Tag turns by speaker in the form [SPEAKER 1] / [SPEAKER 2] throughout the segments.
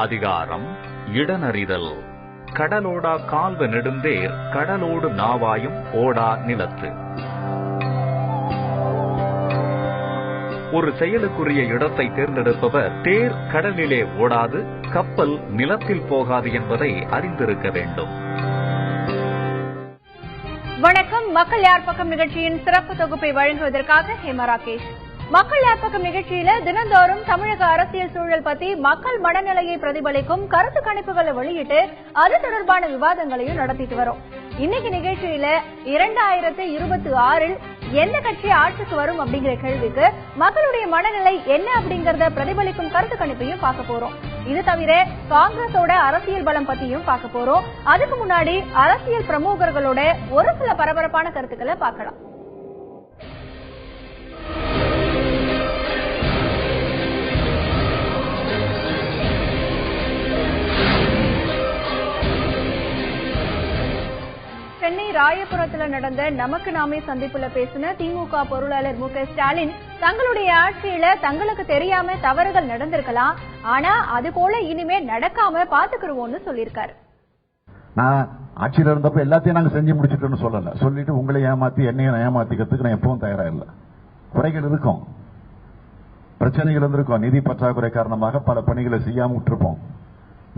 [SPEAKER 1] அதிகாரம் இடனறிதல். கடலோடா கால்வ நெடுந்தேர் கடலோடு நாவாயும் ஓடா நிலத்து. ஒரு செயலுக்குரிய இடத்தை தேர்ந்தெடுப்பவர் தேர் கடலிலே ஓடாது, கப்பல் நிலத்தில் போகாது என்பதை அறிந்திருக்க வேண்டும்.
[SPEAKER 2] வணக்கம். மக்கள் யார் பக்கம் நிகழ்ச்சியின் சிறப்பு தொகுப்பை வழங்குவதற்காக ஹேமா ராகேஷ். மக்கள் யார் பக்கம் நிகழ்ச்சியில தினந்தோறும் தமிழக அரசியல் சூழல் பத்தி மக்கள் மனநிலையை பிரதிபலிக்கும் கருத்து கணிப்புகளை வெளியிட்டு அது தொடர்பான விவாதங்களையும் நடத்திட்டு வரோம். இன்னைக்கு நிகழ்ச்சியில 2026 எந்த கட்சி ஆட்சிக்கு வரும் அப்படிங்கிற கேள்விக்கு மக்களுடைய மனநிலை என்ன அப்படிங்கறத பிரதிபலிக்கும் கருத்து கணிப்பையும் பார்க்க போறோம். இது தவிர காங்கிரஸோட அரசியல் பலம் பத்தியும் பார்க்க போறோம். அதுக்கு முன்னாடி அரசியல் பிரமுகர்களோட ஒரு சில பரபரப்பான கருத்துக்களை பார்க்கலாம். சென்னை ராயபுரத்தில் நடந்த நமக்கு நாமே சந்திப்புல பேசின திமுக பொருளாளர் மு க ஸ்டாலின், தங்களுடைய ஆட்சியில தங்களுக்கு தெரியாம தவறுகள் நடந்திருக்கலாம், ஆனா அது போல இனிமே நடக்காம பாத்துக்கிறோம்னு சொல்லியிருக்காரு.
[SPEAKER 3] நான் ஆட்சியில இருந்தப்ப எல்லாத்தையும் நாங்க செஞ்சு முடிச்சுட்டோம்னு சொல்லல. சொல்லிட்டு உங்களை ஏமாத்தி என்னையும் ஏமாத்திக்கிறதுக்கு நான் எப்பவும் தயாரா இல்லை. குறைகள் இருக்கும், பிரச்சனைகள் இருந்திருக்கும். நிதி பற்றாக்குறை காரணமாக பல பணிகளை செய்யாம விட்டுருப்போம்.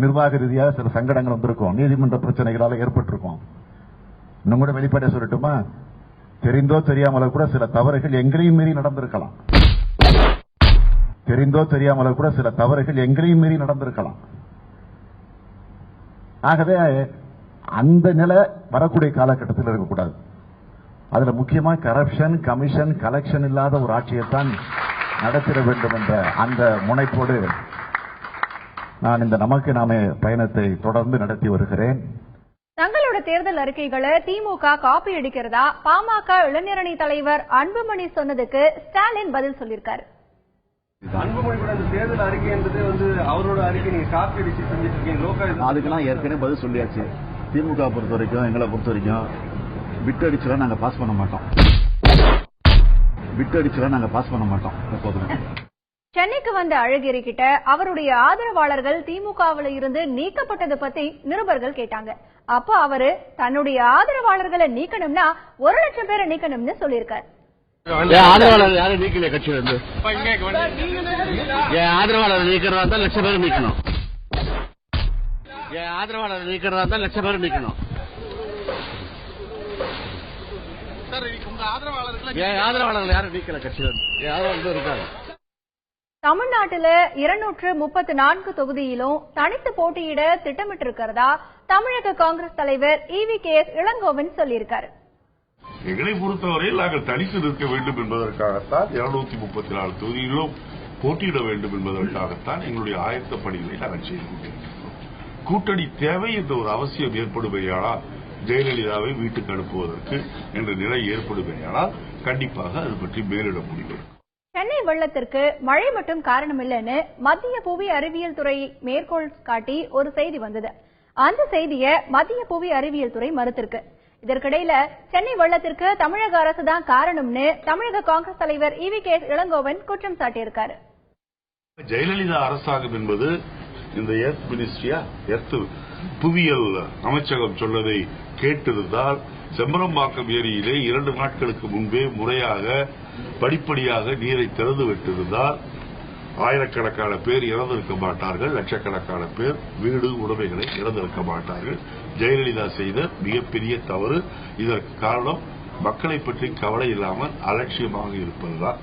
[SPEAKER 3] நிர்வாக ரீதியாக சில சங்கடங்கள் வந்திருக்கும். நீதிமன்ற பிரச்சனைகளால ஏற்பட்டிருக்கும். இன்னும் கூட வெளிப்படையா சொல்லட்டுமா, தெரிந்தோ தெரியாமல கூட சில தவறுகள் எங்களையும் மீறி நடந்திருக்கலாம். தெரிந்தோ தெரியாமல கூட சில தவறுகள் எங்களையும் மீறி நடந்திருக்கலாம். ஆகவே அந்த நிலை வரக்கூடிய காலகட்டத்தில் இருக்கக்கூடாது. அதுல முக்கியமா கரப்ஷன், கமிஷன், கலெக்ஷன் இல்லாத ஒரு ஆட்சியைத்தான் நடத்திட வேண்டும் என்ற அந்த முனைப்போடு நான் இந்த நமக்கு நாமே பயணத்தை தொடர்ந்து நடத்தி வருகிறேன்.
[SPEAKER 2] தங்களோட தேர்தல் அறிக்கைகளை திமுக காப்பி அடிக்கிறதா பாமக இளைஞரணி தலைவர் அன்புமணி சொன்னதுக்கு ஸ்டாலின் பதில் சொல்லியிருக்காரு.
[SPEAKER 4] அன்புமணியோட தேர்தல் அறிக்கை என்பது அவரோட அறிக்கை நீங்க காப்பி அடிச்சு செஞ்சுட்டு இருக்கீங்க.
[SPEAKER 3] அதுக்கெல்லாம் ஏற்கனவே பதில் சொல்லியாச்சு. திமுக பொறுத்த வரைக்கும், எங்களை பொறுத்த வரைக்கும் பிட் அடிச்சுலாம் நாங்க பாஸ் பண்ண மாட்டோம். பிட் அடிச்சுலாம் நாங்க பாஸ் பண்ண மாட்டோம் எப்போதுமே.
[SPEAKER 2] சென்னைக்கு வந்த அழகிரி கிட்ட அவருடைய ஆதரவாளர்கள் திமுகவில் இருந்து நீக்கப்பட்டது பத்தி நிருபர்கள் கேட்டாங்க. அப்ப அவரு தன்னுடைய ஆதரவாளர்களை நீக்கணும்னா 1 லட்சம் பேரை நீக்கணும்னு சொல்லியிருக்காரு.
[SPEAKER 5] ஆதரவாளர் யாரும் நீக்கல கட்சியில இருந்து. ஆதரவாளர் நீக்கிறதா இருந்தா 1 லட்சம் பேர் நீக்கணும். ஆதரவாளர் நீக்கிறதா இருந்தா 1 லட்சம் பேர் நீக்கணும். ஆதரவாளர்கள் யாரும் நீக்கல கட்சியில இருந்து. யாரும் இருக்காங்க.
[SPEAKER 2] தமிழ்நாட்டில 234 தொகுதியிலும் தனித்து போட்டியிட திட்டமிட்டிருக்கிறதா தமிழக காங்கிரஸ் தலைவர் EVKS இளங்கோவன் சொல்லியிருக்காரு.
[SPEAKER 6] எங்களை பொறுத்தவரையில் நாங்கள் தனித்து நிற்க வேண்டும் என்பதற்காகத்தான் 234 தொகுதியிலும் போட்டியிட வேண்டும் என்பதற்காகத்தான் எங்களுடைய ஆயத்த பணிகளை நாங்கள் செய்து கொண்டிருக்கிறோம். கூட்டணி தேவை என்ற ஒரு அவசியம் ஏற்படுமையானால், ஜெயலலிதாவை வீட்டுக்கு அனுப்புவதற்கு என்ற நிலை ஏற்படுமையானால் கண்டிப்பாக அது பற்றி மேலிட முடிவு.
[SPEAKER 2] சென்னை வெள்ளத்திற்கு மழை மட்டும் காரணம் இல்லைன்னு மத்திய புவி அறிவியல் துறை மேற்கோள் காட்டி ஒரு செய்தி வந்தது. அந்த செய்தியை மத்திய புவி அறிவியல் துறை மறுத்திருக்கு. இதற்கிடையில சென்னை வெள்ளத்திற்கு தமிழக அரசு தான் காரணம்னு தமிழக காங்கிரஸ் தலைவர் EVKS இளங்கோவன் குற்றம் சாட்டியிருக்காரு.
[SPEAKER 6] ஜெயலலிதா அரசாங்கம் என்பது இந்த எர்த் மினிஸ்ட்ரியா, புவியியல் அமைச்சகம் சொன்னதை கேட்டிருந்தால் செம்பரம்பாக்கம் ஏரியிலே 2 நாட்களுக்கு முன்பே முறையாக படிப்படியாக நீரை திறந்து விட்டிருந்தால் ஆயிரக்கணக்கான பேர் இறந்திருக்க மாட்டார்கள். லட்சக்கணக்கான பேர் வீடு உடைமைகளை இழந்திருக்க மாட்டார்கள். ஜெயலலிதா செய்த மிகப்பெரிய தவறு. இதற்கு காரணம் மக்களை பற்றி கவலை இல்லாமல் அலட்சியமாக இருப்பதுதான்.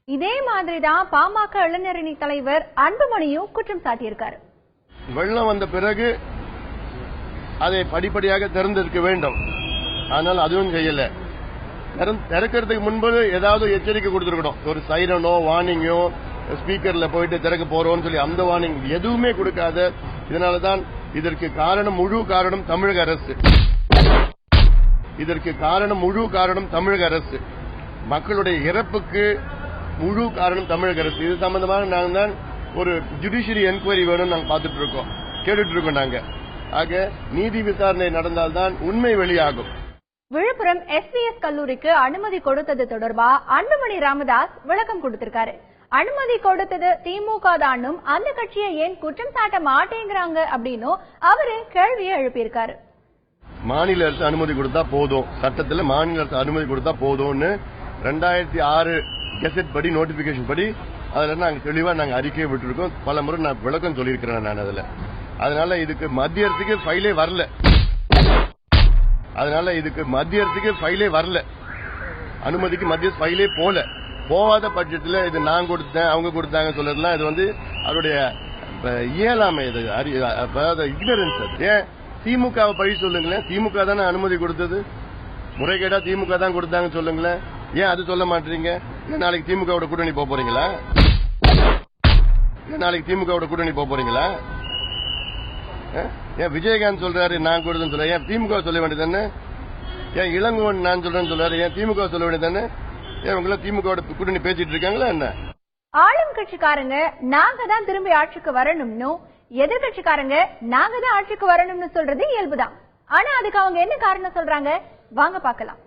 [SPEAKER 2] இதே மாதிரிதான் பாமக இளைஞரணி தலைவர் அன்புமணியும் குற்றம் சாட்டியிருக்காரு.
[SPEAKER 5] வெள்ளம் வந்த பிறகு அதை படிப்படியாக திறந்திருக்க வேண்டும். ஆனால் அதுவும் செய்யல. திறக்கிறதுக்கு முன்பு ஏதாவது எச்சரிக்கை கொடுத்திருக்கணும். ஒரு சைரனோ வார்னிங்கோ, ஸ்பீக்கர்ல போயிட்டு திறக்க போறோம்னு சொல்லி அந்த வார்னிங் எதுவுமே கொடுக்காத. இதனாலதான் இதற்கு காரணம் முழு காரணம் தமிழக அரசு. இதற்கு காரணம் முழு காரணம் தமிழக அரசு. மக்களுடைய இறப்புக்கு முழு காரணம் தமிழக அரசு. இது சம்பந்தமாக நாங்கள் தான் ஒரு ஜுடிஷியரி என்கொயரி வேணும்னு நாங்கள் பார்த்துட்டு இருக்கோம், கேட்டுட்டு இருக்கோம். நாங்க ஆக நீதி விசாரணை நடந்தால்தான் உண்மை வெளியாகும்.
[SPEAKER 2] விழுப்புரம் SVS கல்லூரிக்கு அனுமதி கொடுத்தது தொடர்பா அன்புமணி ராமதாஸ் விளக்கம் கொடுத்திருக்காரு. அனுமதி கொடுத்தது திமுக தானும் அந்த கட்சியை ஏன் குற்றம் சாட்ட மாட்டேங்கிறாங்க அப்படின்னு அவரு கேள்வியை எழுப்பியிருக்காரு.
[SPEAKER 5] மாநில அரசு அனுமதி கொடுத்தா போதும், சட்டத்தில் மாநில அரசு அனுமதி கொடுத்தா போதும்னு 2006 கெசட் படி நோட்டிபிகேஷன் படி அதுல நாங்க தெளிவா நாங்க அறிக்கையை விட்டுருக்கோம். பல முறை நான் விளக்கம் சொல்லியிருக்கிறேன் நான் அதுல. அதனால இதுக்கு மத்திய அரசுக்கு ஃபைலே வரல. அனுமதிக்கு மத்திய ஃபைலே போகாத பட்சத்தில் இது நான் கொடுத்தேன் அவங்க கொடுத்தாங்க சொல்றதுலாம் இது வந்து அவருடைய இயலாமை, இது இக்னரன்ஸ். ஏன் திமுகவை பழி சொல்லுங்களேன், திமுக தானே அனுமதி கொடுத்தது, முறைகேடா திமுக தான் கொடுத்தாங்க சொல்லுங்களேன். ஏன் அது சொல்ல மாட்டீங்க? நாளைக்கு திமுகவோட கூட்டணி போக போறீங்களா? ஏன் விஜயகாந்த் சொல்றாரு நான் கொடுத்தேன்னு சொல்ற, ஏன் திமுக சொல்ல வேண்டியதானே? ஏன் இளங்கோவன் நான் சொல்றேன்னு சொல்றாரு, ஏன் திமுக சொல்ல வேண்டியதானே? ஏன் உங்களை திமுக கூட்டணி பேசிட்டு இருக்காங்களா என்ன?
[SPEAKER 2] ஆளும் கட்சிக்காரங்க நாங்க தான் திரும்பி ஆட்சிக்கு வரணும்னு, எதிர்கட்சிக்காரங்க நாங்க தான் ஆட்சிக்கு வரணும்னு சொல்றது இயல்புதான். ஆனா அதுக்கு அவங்க என்ன காரணம் சொல்றாங்க, வாங்க பார்க்கலாம்.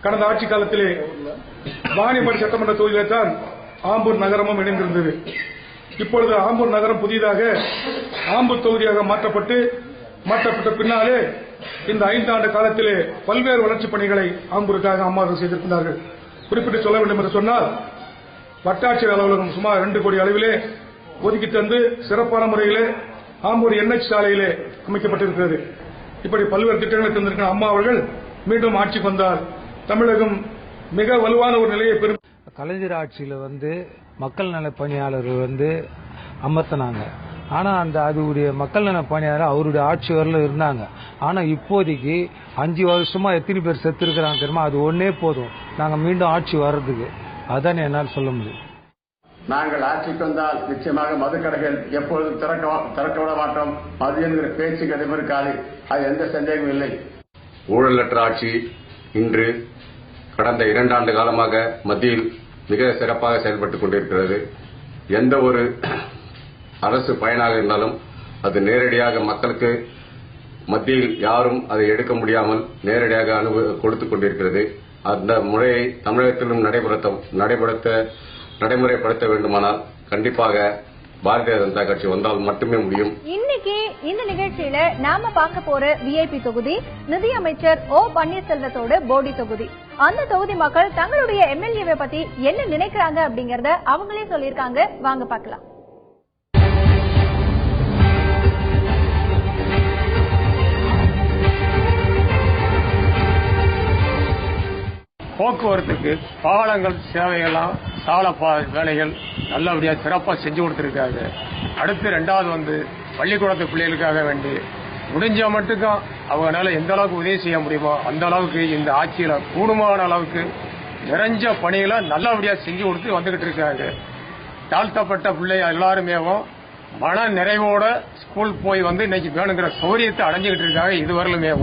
[SPEAKER 7] கடந்த ஆட்சி காலத்திலே வாணியம்பாடி சட்டமன்ற தொகுதியிலே தான் ஆம்பூர் நகரமும் இணைந்திருந்தது. இப்பொழுது ஆம்பூர் நகரம் புதிதாக ஆம்பூர் தொகுதியாக மாற்றப்பட்ட பின்னாலே இந்த 5 ஆண்டு காலத்திலே பல்வேறு வளர்ச்சிப் பணிகளை ஆம்பூருக்காக அம்மாவர்கள் செய்திருக்கிறார்கள். குறிப்பிட்டு சொல்ல வேண்டும் என்று சொன்னால், வட்டாட்சியர் அலுவலகம் சுமார் 2 கோடி அளவிலே ஒதுக்கி தந்து சிறப்பான முறையிலே ஆம்பூர் NH சாலையிலே அமைக்கப்பட்டிருக்கிறது. இப்படி பல்வேறு திட்டங்களை தந்திருக்கிற அம்மா அவர்கள் மீண்டும் ஆட்சிக்கு வந்தால் தமிழகம் மிக வலுவான ஒரு நிலையை பெறும்.
[SPEAKER 8] கலைஞர் ஆட்சியில மக்கள் நல பணியாளர் அமர்த்தினாங்க. ஆனா அதுடைய மக்கள் நல பணியாளர் அவருடைய ஆட்சி வரல இருந்தாங்க. ஆனா இப்போதைக்கு 5 வருஷமா எத்தனை பேர் செத்து இருக்கிறாங்க தெரியுமா? அது ஒன்னே போதும் நாங்க மீண்டும் ஆட்சி வர்றதுக்கு. அதான் என்னால் சொல்ல முடியும்.
[SPEAKER 9] நாங்கள் ஆட்சிக்கு வந்தால் நிச்சயமாக மதுக்கடைகள் எப்பொழுதும் திறக்க விட மாட்டோம். மது என்கிற பேச்சுக்கு எதிர்க்காது, அது எந்த சந்தேகமும் இல்லை.
[SPEAKER 10] ஊழலற்ற ஆட்சி இன்று கடந்த 2 ஆண்டு காலமாக மத்தியில் மிக சிறப்பாக செயல்பட்டுக் கொண்டிருக்கிறது. எந்த ஒரு அரசு பயனாக இருந்தாலும் அது நேரடியாக மக்களுக்கு மத்தியில் யாரும் அதை எடுக்க முடியாமல் நேரடியாக கொடுத்துக் கொண்டிருக்கிறது. அந்த முறையை தமிழகத்திலும் நடைமுறைப்படுத்த வேண்டுமானால் கண்டிப்பாக பாரதிய ஜனதா கட்சி வந்தால் மட்டுமே முடியும்.
[SPEAKER 2] இன்னைக்கு இந்த நிகழ்ச்சியில நாம பார்க்க போற VIP தொகுதி நிதியமைச்சர் O பன்னீர்செல்வத்தோட போடி தொகுதி. அந்த தொகுதி மக்கள் தங்களுடைய MLA பத்தி என்ன நினைக்கிறாங்க அப்படிங்கறத அவங்களே சொல்லியிருக்காங்க. வாங்க பார்க்கலாம்.
[SPEAKER 11] போக்குவரத்துக்கு பாலங்கள் சேவைகள்லாம் சால வேலைகள் நல்லபடியா சிறப்பா செஞ்சு கொடுத்திருக்காங்க. அடுத்து 2வது பள்ளிக்கூடத்து பிள்ளைகளுக்காக வேண்டி முடிஞ்ச மட்டுக்கும் அவங்களால எந்த அளவுக்கு உதவி செய்ய முடியுமோ அந்த அளவுக்கு இந்த ஆட்சியில கூடுமான அளவுக்கு நிறைஞ்ச பணிகளை நல்லபடியா செஞ்சு கொடுத்து வந்துகிட்டு இருக்காங்க. தாழ்த்தப்பட்ட பிள்ளை எல்லாருமே மன நிறைவோட ஸ்கூல் போய் இன்னைக்கு வேணுங்கிற சௌரியத்தை அடைஞ்சுகிட்டு இருக்காங்க. இதுவரையிலுமே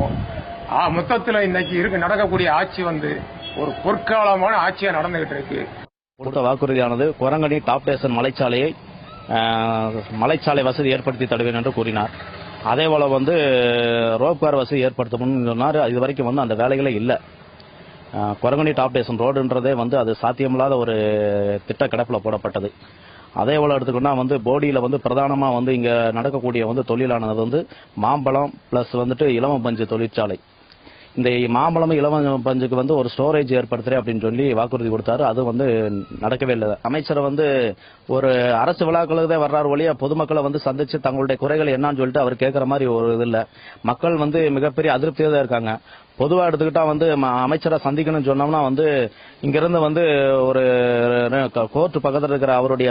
[SPEAKER 11] மொத்தத்தில் இன்னைக்கு நடக்கக்கூடிய ஆட்சி ஒரு பொற்காலமான ஆட்சியா நடந்துகிட்டு இருக்கு.
[SPEAKER 12] கொடுத்த வாக்குறுதியானது குரங்கணி டாப் ஸ்டேஷன் மலைச்சாலை வசதி ஏற்படுத்தி தருவேன் என்று கூறினார். அதே போல ரோப் கார் வசதி ஏற்படுத்தணும்னு சொன்னார். இது வரைக்கும் அந்த வேலைகளே இல்லை. குரங்கணி டாப் ஸ்டேஷன் ரோடுன்றதே அது சாத்தியமில்லாத ஒரு திட்ட கிடப்பில் போடப்பட்டது. அதே போல எடுத்துக்கொண்டா போடியில பிரதானமா இங்க நடக்கக்கூடிய தொழிலானது மாம்பழம் பிளஸ் இலவம் பஞ்சு தொழிற்சாலை. இந்த மாம்பழம் இலவம் பஞ்சுக்கு ஒரு ஸ்டோரேஜ் ஏற்படுத்துறேன் அப்படின்னு சொல்லி வாக்குறுதி கொடுத்தாரு. அது நடக்கவே இல்லை. அமைச்சர் ஒரு அரசு விழாக்களுக்கு தான் வர்றாரு ஒழிய பொதுமக்களை சந்திச்சு தங்களுடைய குறைகள் என்னன்னு சொல்லிட்டு அவர் கேட்கிற மாதிரி ஒரு இது இல்ல. மக்கள் மிகப்பெரிய அதிருப்தியா தான் இருக்காங்க. பொதுவா எடுத்துக்கிட்டா அமைச்சரை சந்திக்கணும்னு சொன்னோம்னா இங்கிருந்து ஒரு கோர்ட் பக்கத்தில் இருக்கிற அவருடைய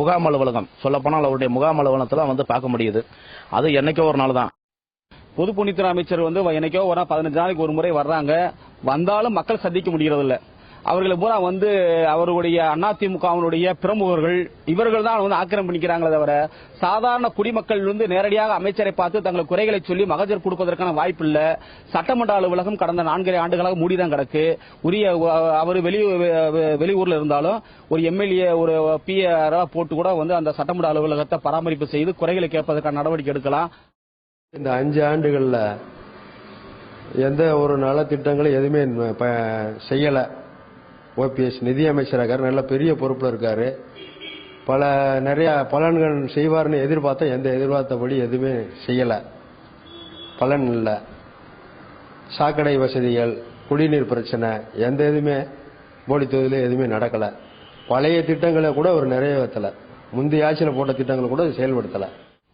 [SPEAKER 12] முகாம் அலுவலகம், சொல்ல போனால் அவருடைய முகாம் அலுவலகத்துல பார்க்க முடியுது. அது என்னைக்கோ ஒரு நாள் தான்.
[SPEAKER 13] பொதுப்பணித்துறை அமைச்சர் என்னைக்கோ 15 நாளைக்கு ஒரு முறை வர்றாங்க. வந்தாலும் மக்கள் சந்திக்க முடியறது இல்ல. அவர்களை பூரா அவருடைய அதிமுகவினுடைய பிரமுகர்கள் இவர்கள் தான் ஆக்கிரமிக்கிறாங்களே தவிர சாதாரண குடிமக்கள் நேரடியாக அமைச்சரை பார்த்து தங்கள் குறைகளை சொல்லி மகஜர் கொடுப்பதற்கான வாய்ப்பு இல்ல. சட்டமன்ற அலுவலகம் கடந்த 4 ஆண்டுகளாக மூடிதான் கிடக்கு. உரிய அவர் வெளியூர்ல இருந்தாலும் ஒரு MLA ஒரு PR போட்டு கூட அந்த சட்டமன்ற அலுவலகத்தை பராமரிப்பு செய்து குறைகளை கேட்பதற்கான நடவடிக்கை எடுக்கலாம்.
[SPEAKER 14] இந்த 5 ஆண்டுகள்ல எந்த ஒரு நலத்திட்டங்களும் எதுவுமே செய்யல. ஓபிஎஸ் நிதியமைச்சராக நல்ல பெரிய பொறுப்புல இருக்காரு. நிறைய பலன்கள் செய்வார்னு எதிர்பார்த்தா எதிர்பார்த்தபடி எதுவுமே செய்யல. பலன் இல்ல. சாக்கடை வசதிகள், குடிநீர் பிரச்சனை எதுவுமே மோடி தொகுதியில எதுவுமே நடக்கல. பழைய திட்டங்களை கூட ஒரு நிறைவேற்றல. முந்தைய ஆட்சியில போட்ட திட்டங்களை கூட செயல்படுத்தல.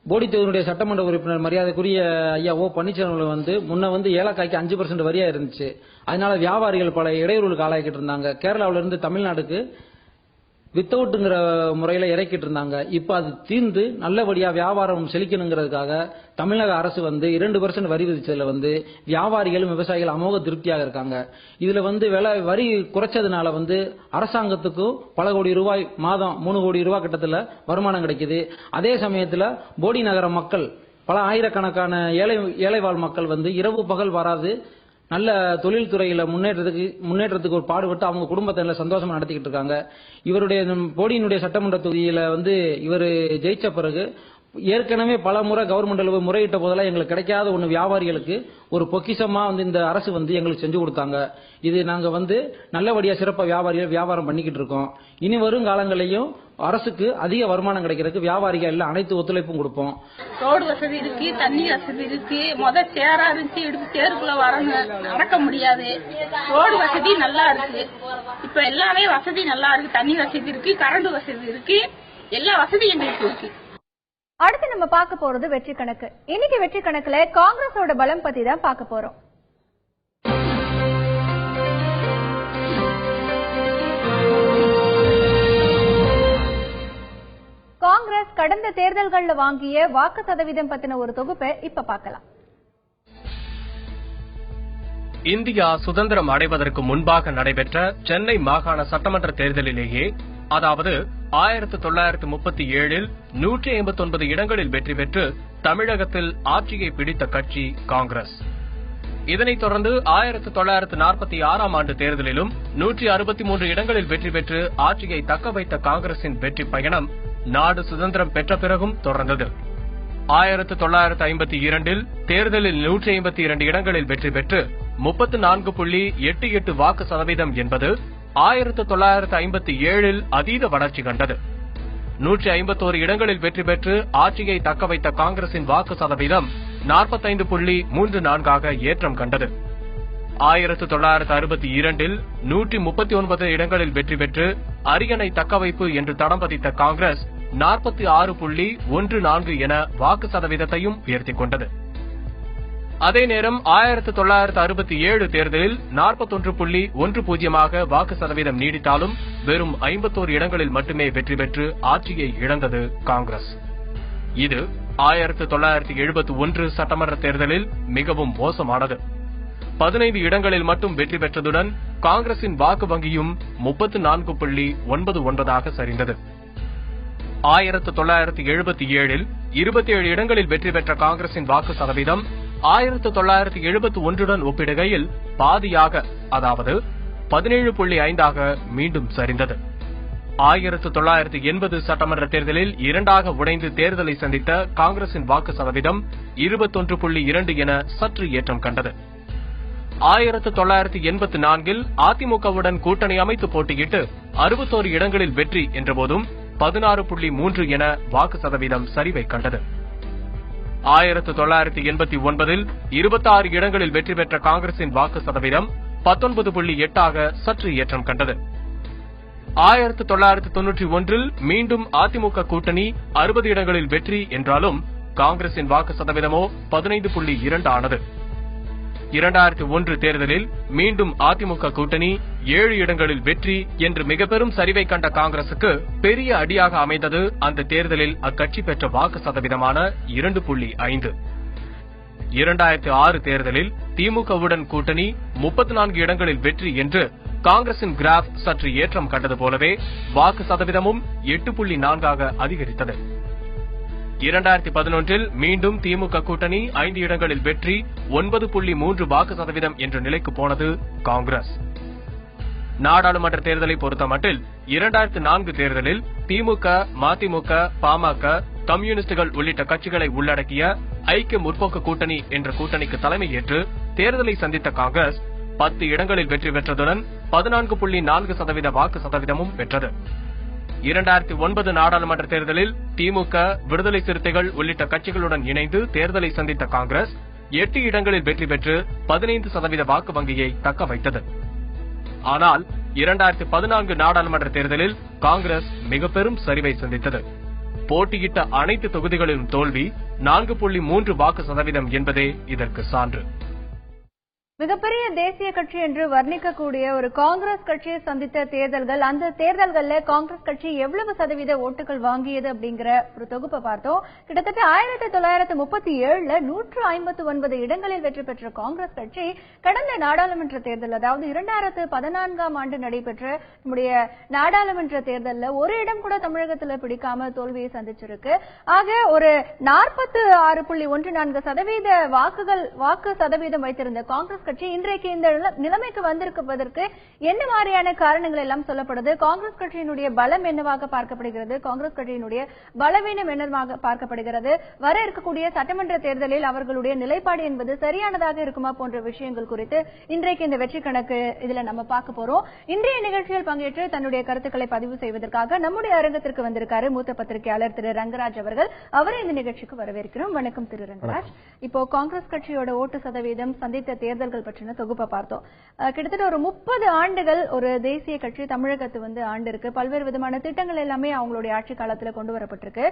[SPEAKER 15] போடி தொகுதியுடைய சட்டமன்ற உறுப்பினர் மரியாதைக்குரிய ஐயா ஓ பன்னீர்செல்வம் முன்ன ஏலக்காய்க்கு 5% வரியா இருந்துச்சு. அதனால வியாபாரிகள் பல இடையூறுகளுக்கு ஆளாக்கிட்டு இருந்தாங்க. கேரளாவில இருந்து தமிழ்நாடுக்கு வித்தவுட்ங்கிற முறையில இறக்கிட்டு இருந்தாங்க. இப்ப அது தீர்ந்து நல்லபடியா வியாபாரம் செழிக்கணுங்கிறதுக்காக தமிழக அரசு 2% வரி விதிச்சதுல வியாபாரிகளும் விவசாயிகள் அமோக திருப்தியாக இருக்காங்க. இதுல வரி குறைச்சதுனால அரசாங்கத்துக்கும் பல கோடி ரூபாய் மாதம் 3 கோடி ரூபாய் கிட்டத்துல வருமானம் கிடைக்குது. அதே சமயத்துல போடி நகர மக்கள் பல ஆயிரக்கணக்கான ஏழைவாழ் மக்கள் இரவு பகல் வராது நல்ல தொழில்துறையில முன்னேற்றத்துக்கு ஒரு பாடுபட்டு அவங்க குடும்பத்தை நல்ல சந்தோஷமா நடத்திக்கிட்டு இருக்காங்க. இவருடைய போடியினுடைய சட்டமன்ற தொகுதியில இவர் ஜெயிச்ச பிறகு ஏற்கனவே பல முறை கவர்மெண்ட் முறையிட்ட போதெல்லாம் எங்களுக்கு கிடைக்காத ஒண்ணு வியாபாரிகளுக்கு ஒரு பொக்கிஷமா இந்த அரசு எங்களுக்கு செஞ்சு கொடுத்தாங்க. இது நாங்க நல்லபடியா சிறப்பா வியாபாரிகள் வியாபாரம் பண்ணிக்கிட்டு இருக்கோம். இனி வரும் காலங்களையும் அரசுக்கு அதிக வருமானம் கிடைக்கிறதுக்கு வியாபாரிகள் எல்லாம் அனைத்து ஒத்துழைப்பும் கொடுப்போம்.
[SPEAKER 16] ரோடு வசதி இருக்கு, தண்ணி வசதி இருக்கு. சேரா இருந்துச்சு, எடுத்து சேருக்குள்ள நடக்க முடியாது. ரோடு வசதி நல்லா இருக்கு. இப்ப எல்லாமே வசதி நல்லா இருக்கு. தண்ணி வசதி இருக்கு, கரண்ட் வசதி இருக்கு, எல்லா வசதியும் எங்களுக்கு இருக்கு.
[SPEAKER 2] அடுத்து நம்ம பார்க்க போறது வெற்றி கணக்கு. இன்னைக்கு வெற்றி கணக்குல காங்கிரஸோட பலம் பத்தி தான் பார்க்க போறோம். காங்கிரஸ் கடந்த தேர்தல்கள்ல வாங்கிய வாக்கு சதவீதம் பத்தின ஒரு தொகுப்பை இப்ப பார்க்கலாம்.
[SPEAKER 17] இந்தியா சுதந்திரம் அடைவதற்கு முன்பாக நடைபெற்ற சென்னை மாகாண சட்டமன்ற தேர்தலிலேயே, அதாவது 1937இல் 159 இடங்களில் வெற்றி பெற்று தமிழகத்தில் ஆட்சியை பிடித்த கட்சி காங்கிரஸ். இதனைத் தொடர்ந்து 1946ஆம் ஆண்டு தேர்தலிலும் 163 இடங்களில் வெற்றி பெற்று ஆட்சியை தக்க வைத்த காங்கிரசின் வெற்றி பயணம் நாடு சுதந்திரம் பெற்ற பிறகும் தொடர்ந்தது. 1952இல் தேர்தலில் 152 இடங்களில் வெற்றி பெற்று 34.88 வாக்கு சதவீதம் என்பது 1957இல் அதீத வளர்ச்சி கண்டது. 151 இடங்களில் வெற்றி பெற்று ஆட்சியை தக்க வைத்த காங்கிரசின் வாக்கு சதவீதம் 45.34ஆக ஏற்றம் கண்டது. 1962இல் 139 இடங்களில் வெற்றி பெற்று அரியணை தக்கவைப்பு என்று தடம் பதித்த காங்கிரஸ் 46.14 என வாக்கு சதவீதத்தையும் உயர்த்திக் கொண்டது. அதே நேரம் 1967 தேர்தலில் 41.10 வாக்கு சதவீதம் நீடித்தாலும் வெறும் 51 இடங்களில் மட்டுமே வெற்றி பெற்று ஆட்சியை இழந்தது காங்கிரஸ். இது 1971 சட்டமன்ற தேர்தலில் மிகவும் மோசமானது. 15 இடங்களில் மட்டும் வெற்றி பெற்றதுடன் காங்கிரசின் வாக்கு வங்கியும் 34.99ஆக சரிந்தது. 1977இல் 27 இடங்களில் வெற்றி பெற்ற காங்கிரசின் வாக்கு சதவீதம் 1971உடன் ஒப்பிடுகையில் பாதியாக, அதாவது 17.5ஆக மீண்டும் சரிந்தது. 1980 சட்டமன்ற தேர்தலில் இரண்டாக உடைந்து தேர்தலை சந்தித்த காங்கிரசின் வாக்கு சதவீதம் 21.2 என சற்று ஏற்றம் கண்டது. 1984இல் அதிமுகவுடன் கூட்டணி அமைத்து போட்டியிட்டு 61 இடங்களில் வெற்றி என்றபோதும் 16.3 என வாக்கு சதவீதம் சரிவை கண்டது. 1989இல் 26 இடங்களில் வெற்றி பெற்ற காங்கிரசின் வாக்கு சதவீதம் 19.8ஆக சற்று ஏற்றம் கண்டது. 1991இல் மீண்டும் அதிமுக கூட்டணி 60 இடங்களில் வெற்றி என்றாலும் காங்கிரசின் வாக்கு சதவீதமோ 15.2 ஆனது. 2001 தேர்தலில் மீண்டும் அதிமுக கூட்டணி 7 இடங்களில் வெற்றி என்று மிக பெரும் சரிவை கண்ட காங்கிரசுக்கு பெரிய அடியாக அமைந்தது அந்த தேர்தலில் அக்கட்சி பெற்ற வாக்கு சதவீதமான 2.5. 2006 தேர்தலில் திமுகவுடன் கூட்டணி 34 இடங்களில் வெற்றி என்று காங்கிரசின் கிராஃப் சற்று ஏற்றம் கண்டது போலவே வாக்கு சதவீதமும் 8.4ஆக அதிகரித்தது. 2011இல் மீண்டும் திமுக கூட்டணி 5 இடங்களில் வெற்றி 9.3 வாக்கு சதவீதம் என்ற நிலைக்கு போனது காங்கிரஸ். நாடாளுமன்ற தேர்தலை பொறுத்தமட்டில் 2004 தேர்தலில் திமுக, மதிமுக, பாமக, கம்யூனிஸ்டுகள் உள்ளிட்ட கட்சிகளை உள்ளடக்கிய ஐக்கிய முற்போக்கு கூட்டணி என்ற கூட்டணிக்கு தலைமையேற்று தேர்தலை சந்தித்த காங்கிரஸ் 10 இடங்களில் வெற்றி பெற்றதுடன் 14.4% வாக்கு சதவீதமும் பெற்றது. 2009 நாடாளுமன்ற தேர்தலில் திமுக, விடுதலை சிறுத்தைகள் உள்ளிட்ட கட்சிகளுடன் இணைந்து தேர்தலை சந்தித்த காங்கிரஸ் 8 இடங்களில் வெற்றி பெற்று 15% வாக்கு வங்கியை தக்க வைத்தது. ஆனால் 2014 நாடாளுமன்ற தேர்தலில் காங்கிரஸ் மிக பெரும் சரிவை சந்தித்தது. போட்டியிட்ட அனைத்து தொகுதிகளிலும் தோல்வி 4.3 வாக்கு சதவீதம் என்பதே இதற்கு சான்று.
[SPEAKER 2] மிகப்பெரிய தேசிய கட்சி என்று வர்ணிக்கக்கூடிய ஒரு காங்கிரஸ் கட்சியை சந்தித்த தேர்தல்கள், அந்த தேர்தல்களில் காங்கிரஸ் கட்சி எவ்வளவு சதவீத ஓட்டுகள் வாங்கியது அப்படிங்கிற ஒரு தொகுப்பை பார்த்தோம். கிட்டத்தட்ட 1937 159 இடங்களில் வெற்றி பெற்ற காங்கிரஸ் கட்சி கடந்த நாடாளுமன்ற தேர்தல், அதாவது 2014ஆம் ஆண்டு நடைபெற்ற நம்முடைய நாடாளுமன்ற தேர்தலில் ஒரு இடம் கூட தமிழகத்தில் பிடிக்காம தோல்வியை சந்திச்சிருக்கு. ஆக ஒரு 46.14% வாக்கு சதவீதம் வைத்திருந்த காங்கிரஸ் கட்சி இன்றைக்கு இந்த நிலைமைக்கு வந்திருப்பதற்கு என்ன மாதிரியான காரணங்கள் எல்லாம் சொல்லப்படுது? காங்கிரஸ் கட்சியினுடைய பலம் என்னவாக பார்க்கப்படுகிறது? காங்கிரஸ் கட்சியினுடைய பலவீனம் என்னவாக பார்க்கப்படுகிறது? வர இருக்கக்கூடிய சட்டமன்ற தேர்தலில் அவர்களுடைய நிலைப்பாடு என்பது சரியானதாக இருக்குமா போன்ற விஷயங்கள் குறித்து இன்றைக்கு இந்த வெற்றி கணக்கு இதுல நம்ம பார்க்க போறோம். இன்றைய நிகழ்ச்சியில் பங்கேற்று தன்னுடைய கருத்துக்களை பதிவு செய்வதற்காக நம்முடைய அரங்கத்திற்கு வந்திருக்காரு மூத்த பத்திரிகையாளர் திரு ரங்கராஜ் அவர்கள். அவரை இந்த நிகழ்ச்சிக்கு வரவேற்கிறோம். வணக்கம் திரு ரங்கராஜ். இப்போ காங்கிரஸ் கட்சியோட ஓட்டு சதவீதம், சந்தித்த தேர்தல்கள் பற்றின தொகுப்பை பார்த்தோம். கிட்டத்தட்ட ஒரு 30 ஆண்டுகள் ஒரு தேசிய கட்சி தமிழகத்து ஆண்டு இருக்கு. பல்வேறு விதமான திட்டங்கள் எல்லாமே அவங்களுடைய ஆட்சி காலத்தில் கொண்டு வரப்பட்டிருக்கு.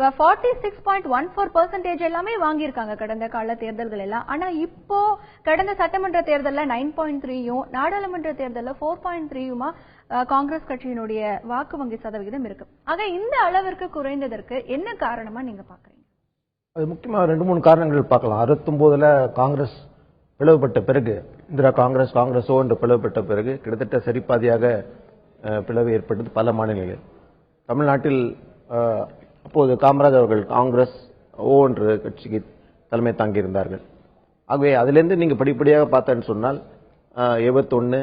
[SPEAKER 2] 46.14% எல்லாமே வாங்கியிருக்காங்க கடந்த கால தேர்தல்கள் எல்லாம். ஆனா இப்போ கடந்த சட்டமன்ற தேர்தலில் 9.3யும் நாடாளுமன்ற தேர்தலில் 4.3யுமா காங்கிரஸ் கட்சியினுடைய வாக்கு வங்கி சதவிகிதம் இருக்கு. ஆக இந்த அளவிற்கு குறைந்ததற்கு என்ன காரணமா நீங்க பாக்குறீங்க?
[SPEAKER 18] அது முக்கியமாக 2-3 காரணங்கள் பார்க்கலாம். 69ல் காங்கிரஸ் பிளவுபட்ட பிறகு, இந்திரா காங்கிரஸோ என்று பிளவுபட்ட பிறகு கிட்டத்தட்ட சரிபாதியாக பிளவு ஏற்பட்டது பல மாநிலங்களில். தமிழ்நாட்டில் அப்போது காமராஜ் அவர்கள் காங்கிரஸ் ஓ என்ற கட்சிக்கு தலைமை தாங்கியிருந்தார்கள். ஆகவே அதிலிருந்து நீங்க படிப்படியாக பார்த்தேன்னு சொன்னால் 71,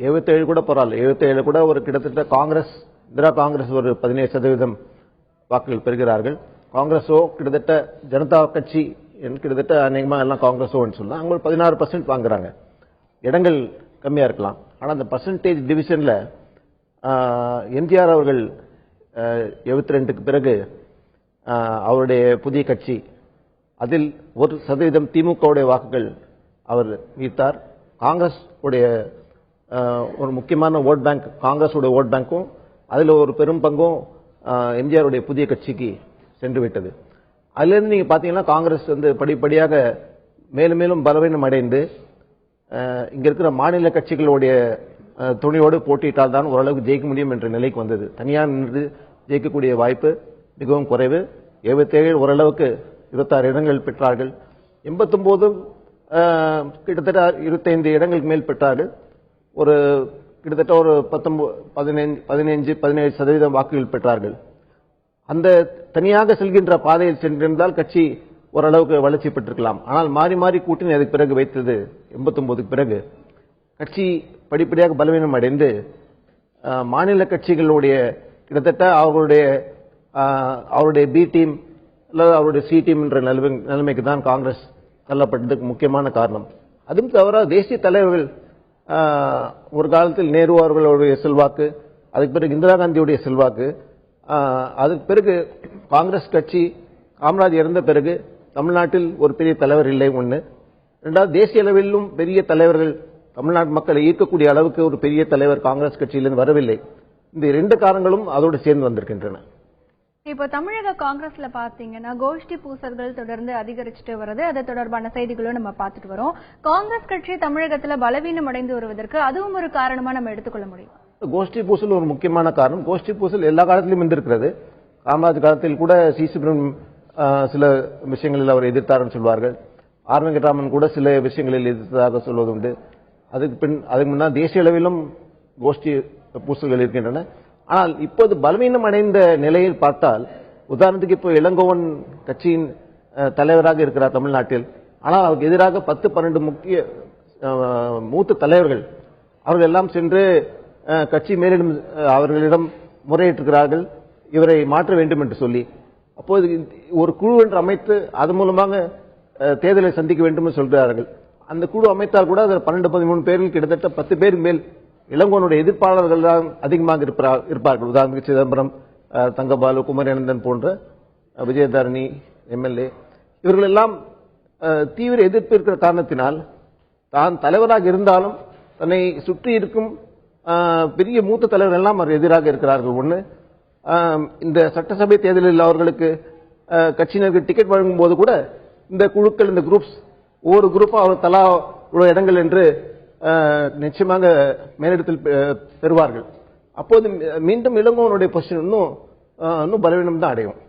[SPEAKER 18] 77 கூட பரவாயில்ல, 77 கூட ஒரு கிட்டத்தட்ட காங்கிரஸ், இந்திரா காங்கிரஸ் ஒரு 17% வாக்குகள் பெறுகிறார்கள். காங்கிரஸோ கிட்டத்தட்ட ஜனதா கட்சி கிட்டத்தட்ட அநேகமா எல்லாம் காங்கிரஸோன்னு சொல்லலாம். அவங்க 16% வாங்குறாங்க. இடங்கள் கம்மியா இருக்கலாம். ஆனா அந்த பர்சன்டேஜ் டிவிஷன்ல எம்ஜிஆர் அவர்கள் 72க்கு பிறகு அவருடைய புதிய கட்சி, அதில் 1% திமுகவுடைய வாக்குகள் அவர் ஈர்த்தார். காங்கிரஸ் உடைய ஒரு முக்கியமான ஓட் பேங்க், காங்கிரஸ் உடைய ஓட் பேங்க்கும் அதில் ஒரு பெரும் பங்கும் எம்ஜிஆர் உடைய புதிய கட்சிக்கு சென்று விட்டது. அதிலிருந்து நீங்க பாத்தீங்கன்னா காங்கிரஸ் படிப்படியாக மேலும் மேலும் பலவீனம் அடைந்து இங்க இருக்கிற மாநில கட்சிகளுடைய துணையோடு போட்டியிட்டால் தான் ஓரளவுக்கு ஜெயிக்க முடியும் என்ற நிலைக்கு வந்தது. தனியாக நின்று ஜெயிக்கக்கூடிய வாய்ப்பு மிகவும் குறைவு. 77 ஓரளவுக்கு 26 இடங்கள் பெற்றார்கள். 89 கிட்டத்தட்ட 25 இடங்களுக்கு மேல் பெற்றார்கள். ஒரு கிட்டத்தட்ட ஒரு 15-17% வாக்குகள் பெற்றார்கள். அந்த தனியாக செல்கின்ற பாதையில் சென்றிருந்தால் கட்சி ஓரளவுக்கு வளர்ச்சி பெற்றிருக்கலாம். ஆனால் மாறி மாறி கூட்டணி அதுக்கு பிறகு வைத்தது 89க்கு பிறகு கட்சி படிப்படியாக பலவீனம் அடைந்து மாநில கட்சிகளுடைய கிட்டத்தட்ட அவருடைய பி டீம் அல்லது அவருடைய சி டீம் என்ற நிலைமைக்கு தான் காங்கிரஸ் தள்ளப்பட்டதுக்கு முக்கியமான காரணம். அதுவும் தவிர தேசிய தலைவர்கள் ஒரு காலத்தில் நேரு அவர்களுடைய செல்வாக்கு, அதுக்கு பிறகு இந்திரா காந்தியுடைய செல்வாக்கு, அதுக்கு பிறகு காங்கிரஸ் கட்சி காமராஜ் இறந்த பிறகு தமிழ்நாட்டில் ஒரு பெரிய தலைவர் இல்லை. ஒன்று. இரண்டாவது, தேசிய அளவிலும் பெரிய தலைவர்கள், தமிழ்நாட்டு மக்களை ஈர்க்கக்கூடிய அளவுக்கு ஒரு பெரிய தலைவர் காங்கிரஸ் கட்சியிலிருந்து வரவில்லை. இந்த 2 காரணங்களும் அதோடு சேர்ந்து வந்திருக்கின்றன.
[SPEAKER 2] இப்போ தமிழக காங்கிரஸ்ல பாத்தீங்கன்னா கோஷ்டி பூசல்கள் தொடர்ந்து அதிகரிச்சுட்டு வருது. அது தொடர்பான செய்திகளும் நம்ம பார்த்துட்டு வரோம். காங்கிரஸ் கட்சி தமிழகத்துல பலவீனம் அடைந்து வருவதற்கு அதுவும் ஒரு காரணமா நம்ம எடுத்துக்கொள்ள முடியும்.
[SPEAKER 18] கோஷ்டி பூசல் ஒரு முக்கியமான காரணம். கோஷ்டி பூசல் எல்லா காலத்திலும் இருந்திருக்கிறது. காமராஜ் காலத்தில் கூட சி சுப்ரமணியம் சில விஷயங்களில் அவர் எதிர்த்தார்னு சொல்வார்கள். ஆர் வெங்கட்ராமன் கூட சில விஷயங்களில் எதிர்த்ததாக சொல்வதுண்டு. அதுக்கு முன்னால் தேசிய அளவிலும் கோஷ்டி பூசல்கள் இருக்கின்றன. ஆனால் இப்போது பலவீனம் அடைந்த நிலையில் பார்த்தால், உதாரணத்துக்கு இப்போ இளங்கோவன் கட்சியின் தலைவராக இருக்கிறார் தமிழ்நாட்டில். ஆனால் அவருக்கு எதிராக 10-12 முக்கிய மூத்த தலைவர்கள் அவர்கள் எல்லாம் சென்று கட்சி மேலிடம் அவர்களிடம் முறையிட்டிருக்கிறார்கள். இவரை மாற்ற வேண்டும் என்று சொல்லி, அப்போது ஒரு குழு என்று அமைத்து அது மூலமாக தேர்தலை சந்திக்க வேண்டும் என்று சொல்கிறார்கள். அந்த குழு அமைத்தால் கூட அதில் 12-13 பேர்கள் கிட்டத்தட்ட 10 பேர் மேல் இளங்கோனுடைய எதிர்ப்பாளர்கள் தான் அதிகமாக இருப்பார்கள். உதாரணத்துக்கு சிதம்பரம், தங்கபாலு, குமரேனந்தன் போன்ற விஜயதாரணி எம்எல்ஏ இவர்கள் எல்லாம் தீவிர எதிர்ப்பு இருக்கிற காரணத்தினால் தான் தலைவராக இருந்தாலும் தன்னை சுற்றி இருக்கும் பெரிய மூத்த தலைவர்கள் எல்லாம் அவர் எதிராக இருக்கிறார்கள். ஒன்று, இந்த சட்டசபை தேர்தலில் அவர்களுக்கு கட்சியினருக்கு டிக்கெட் வழங்கும் போது கூட இந்த குழுக்கள், இந்த குரூப்ஸ், ஒவ்வொரு குரூப்பும் அவர் தலா இவ்வளவு இடங்கள் என்று நிச்சயமாக மேலிடத்தில் பெறுவார்கள். அப்போது மீண்டும் இளங்கோவனுடைய பொசிஷன் இன்னும் பலவீனம் தான் அடையும்.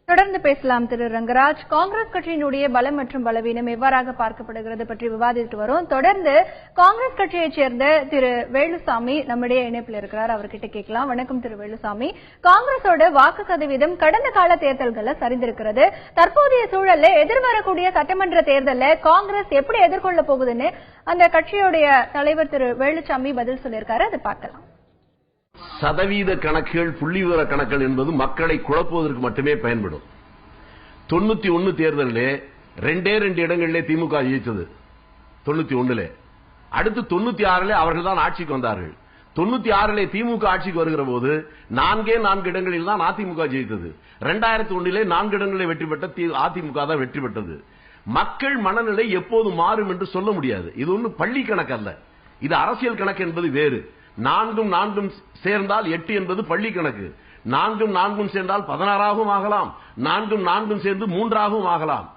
[SPEAKER 2] தொடர்ந்து பேசலாம் திரு ரங்கராஜ். காங்கிரஸ் கட்சியினுடைய பலம் மற்றும் பலவீனம் எவ்வாறாக பார்க்கப்படுகிறது பற்றி விவாதித்து வரும். தொடர்ந்து காங்கிரஸ் கட்சியைச் சேர்ந்த திரு வேலுசாமி நம்முடைய இணைப்பில் இருக்கிறார், அவர்கிட்ட கேட்கலாம். வணக்கம் திரு வேலுசாமி. காங்கிரஸோட வாக்கு சதவீதம் கடந்த கால தேர்தல்கள்ல சரிந்திருக்கிறது. தற்போதைய சூழல்ல எதிர்வரக்கூடிய சட்டமன்ற தேர்தல்ல காங்கிரஸ் எப்படி எதிர்கொள்ள போகுதுன்னு அந்த கட்சியுடைய தலைவர் திரு வேலுசாமி பதில் சொல்லியிருக்காரு. அதை பார்க்கலாம்.
[SPEAKER 19] சதவீத கணக்குகள், புள்ளி விவர கணக்குகள் என்பது மக்களை குழப்புவதற்கு மட்டுமே பயன்படும். 91 தேர்தலிலே 2 இடங்களிலே திமுக ஜெயித்தது. 91 அடுத்து 96 அவர்கள் தான் ஆட்சிக்கு வந்தார்கள். 96 திமுக ஆட்சிக்கு வருகிற போது 4 இடங்களில் தான் அதிமுக ஜெயித்தது. 2001 4 இடங்களில் வெற்றி பெற்ற அதிமுக தான் வெற்றி பெற்றது. மக்கள் மனநிலை எப்போது மாறும் என்று சொல்ல முடியாது. இது ஒன்றும் பள்ளி கணக்கு அல்ல, இது அரசியல் கணக்கு என்பது வேறு. 4 சேர்ந்தால் 8 என்பது பள்ளி கணக்கு. 4 சேர்ந்தால் 16 ஆகலாம், 4 சேர்ந்து 3 ஆகலாம்.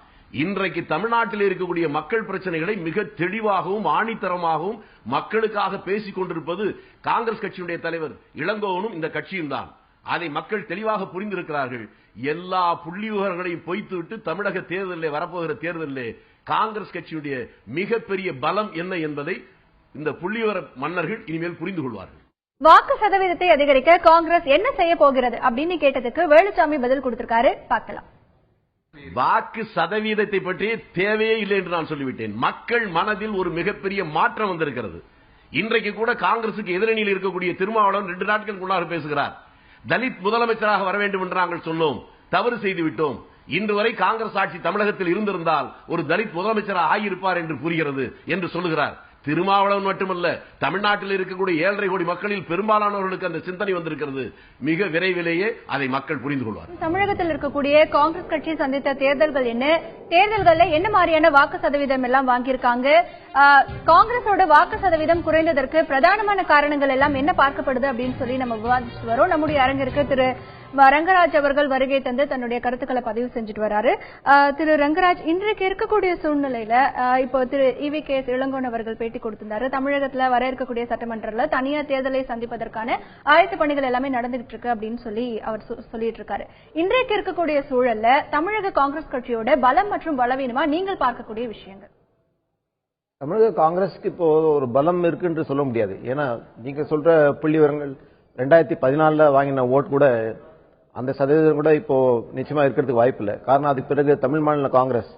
[SPEAKER 19] இன்றைக்கு தமிழ்நாட்டில் இருக்கக்கூடிய மக்கள் பிரச்சனைகளை மிக தெளிவாகவும் ஆணித்தரமாகவும் மக்களுக்காக பேசிக் கொண்டிருப்பது காங்கிரஸ் கட்சியுடைய தலைவர் இளங்கோவனும் இந்த கட்சியும் தான். அதை மக்கள் தெளிவாக புரிந்திருக்கிறார்கள். எல்லா புள்ளி விவரங்களையும் பொய்த்துவிட்டு தமிழக தேர்தலில் வரப்போகிற தேர்தலிலே காங்கிரஸ் கட்சியுடைய மிகப்பெரிய பலம் என்ன என்பதை இந்த புள்ளிவிவர மன்னர்கள் இனிமேல் புரிந்து கொள்வார்கள்.
[SPEAKER 2] வாக்கு சதவீதத்தை அதிகரிக்க காங்கிரஸ் என்ன செய்ய போகிறது அப்படின்னு கேட்டதுக்கு வேலுசாமி பதில் கொடுத்திருக்காரு, பார்க்கலாம்.
[SPEAKER 19] வாக்கு சதவீதத்தை பற்றி தேவையே இல்லை என்று நான் சொல்லிவிட்டேன். மக்கள் மனதில் ஒரு மிகப்பெரிய மாற்றம் வந்திருக்கிறது. இன்றைக்கு கூட காங்கிரசுக்கு எதிரணியில் இருக்கக்கூடிய திருமாவளவன் 2 நாட்களுக்கு முன்னாக பேசுகிறார். தலித் முதலமைச்சராக வர வேண்டும் என்று நாங்கள் சொன்னோம், தவறு செய்து விட்டோம். இன்று வரை காங்கிரஸ் ஆட்சி தமிழகத்தில் இருந்திருந்தால் ஒரு தலித் முதலமைச்சராக ஆகியிருப்பார் என்று புரிகிறது என்று சொல்லுகிறார். திருமாவளவன் மட்டுமல்ல, தமிழ்நாட்டில் இருக்கக்கூடிய 7.5 கோடி மக்களில் பெரும்பாலானவர்களுக்கு அந்த சிந்தனை வந்திருக்கிறது. மிக விரைவிலேயே அதை மக்கள் புரிந்து கொள்வார்.
[SPEAKER 2] தமிழகத்தில் இருக்கக்கூடிய காங்கிரஸ் கட்சி சந்தித்த தேர்தல்கள் என்ன, தேர்தல்களில் என்ன மாதிரியான வாக்கு சதவீதம் எல்லாம் வாங்கியிருக்காங்க, காங்கிரஸோட வாக்கு சதவீதம் குறைந்ததற்கு பிரதானமான காரணங்கள் எல்லாம் என்ன பார்க்கப்படுது அப்படின்னு சொல்லி நம்ம விவாதிச்சுட்டு வரோம். நம்முடைய அரங்கிற்கு திரு ரங்கராஜ் அவர்கள் வருகை தந்து தன்னுடைய கருத்துக்களை பதிவு செஞ்சுட்டு வராரு. திரு ரங்கராஜ், இன்றைக்கு இருக்கக்கூடிய சூழ்நிலையில இப்போ திரு EVK இளங்கோன் அவர்கள் பேட்டி கொடுத்திருந்தாரு. தமிழகத்துல வர இருக்கக்கூடிய சட்டமன்றத்துல தனியார் தேர்தலை சந்திப்பதற்கான ஆயத்த பணிகள் எல்லாமே நடந்துகிட்டு இருக்கு அப்படின்னு சொல்லி அவர் சொல்லிட்டு இருக்காரு. இன்றைக்கு இருக்கக்கூடிய சூழல்ல தமிழக காங்கிரஸ் கட்சியோட பலம் மற்றும் பலவீனமா நீங்கள் பார்க்கக்கூடிய விஷயங்கள்?
[SPEAKER 18] தமிழக காங்கிரஸுக்கு இப்போ ஒரு பலம் இருக்கு என்று சொல்ல முடியாது. ஏன்னா நீங்க சொல்ற புள்ளி விவரங்கள் 2014 வாங்கின ஓட் கூட அந்த சதவீதம் கூட இப்போ நிச்சயமா இருக்கிறதுக்கு வாய்ப்பு இல்லை. காரணம், அதுக்கு பிறகு தமிழ் மாநில காங்கிரஸ்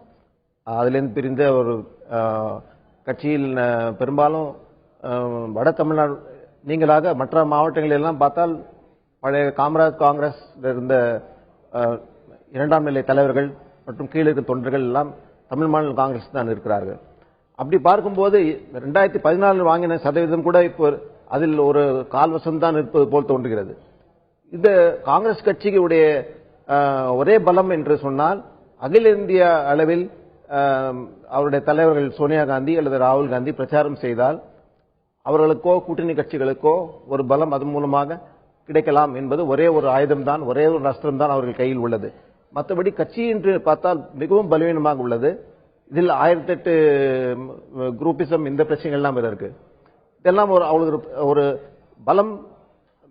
[SPEAKER 18] அதிலிருந்து பிரிந்த ஒரு கட்சியில் பெரும்பாலும் வட தமிழ்நாடு நீங்களாக மற்ற மாவட்டங்களில் எல்லாம் பார்த்தால் பழைய காமராஜ் காங்கிரஸ் இருந்த 2ஆம் நிலை தலைவர்கள் மற்றும் கீழே இருக்க தொண்டர்கள் எல்லாம் தமிழ் மாநில காங்கிரஸ் தான் இருக்கிறார்கள். அப்படி பார்க்கும்போது 2014 வாங்கின சதவீதம் கூட இப்போ அதில் ஒரு கால்வசம் தான் இருப்பது போல் தோன்றுகிறது. இந்த காங்கிரஸ் கட்சியுடைய ஒரே பலம் என்று சொன்னால் அகில இந்திய அளவில் அவருடைய தலைவர்கள் சோனியா காந்தி அல்லது ராகுல் காந்தி பிரச்சாரம் செய்தால் அவர்களுக்கோ கூட்டணி கட்சிகளுக்கோ ஒரு பலம் அதன் மூலமாக கிடைக்கலாம் என்பது ஒரே ஒரு ஆயுதம் தான், ஒரே ஒரு அஸ்திரம் தான் அவர்கள் கையில் உள்ளது. மற்றபடி கட்சி என்று பார்த்தால் மிகவும் பலவீனமாக உள்ளது. இதில் 1008 குரூப்பிசம், இந்த பிரச்சனைகள் எல்லாம் இருக்கு. இதெல்லாம் அவங்களுக்கு ஒரு பலம்,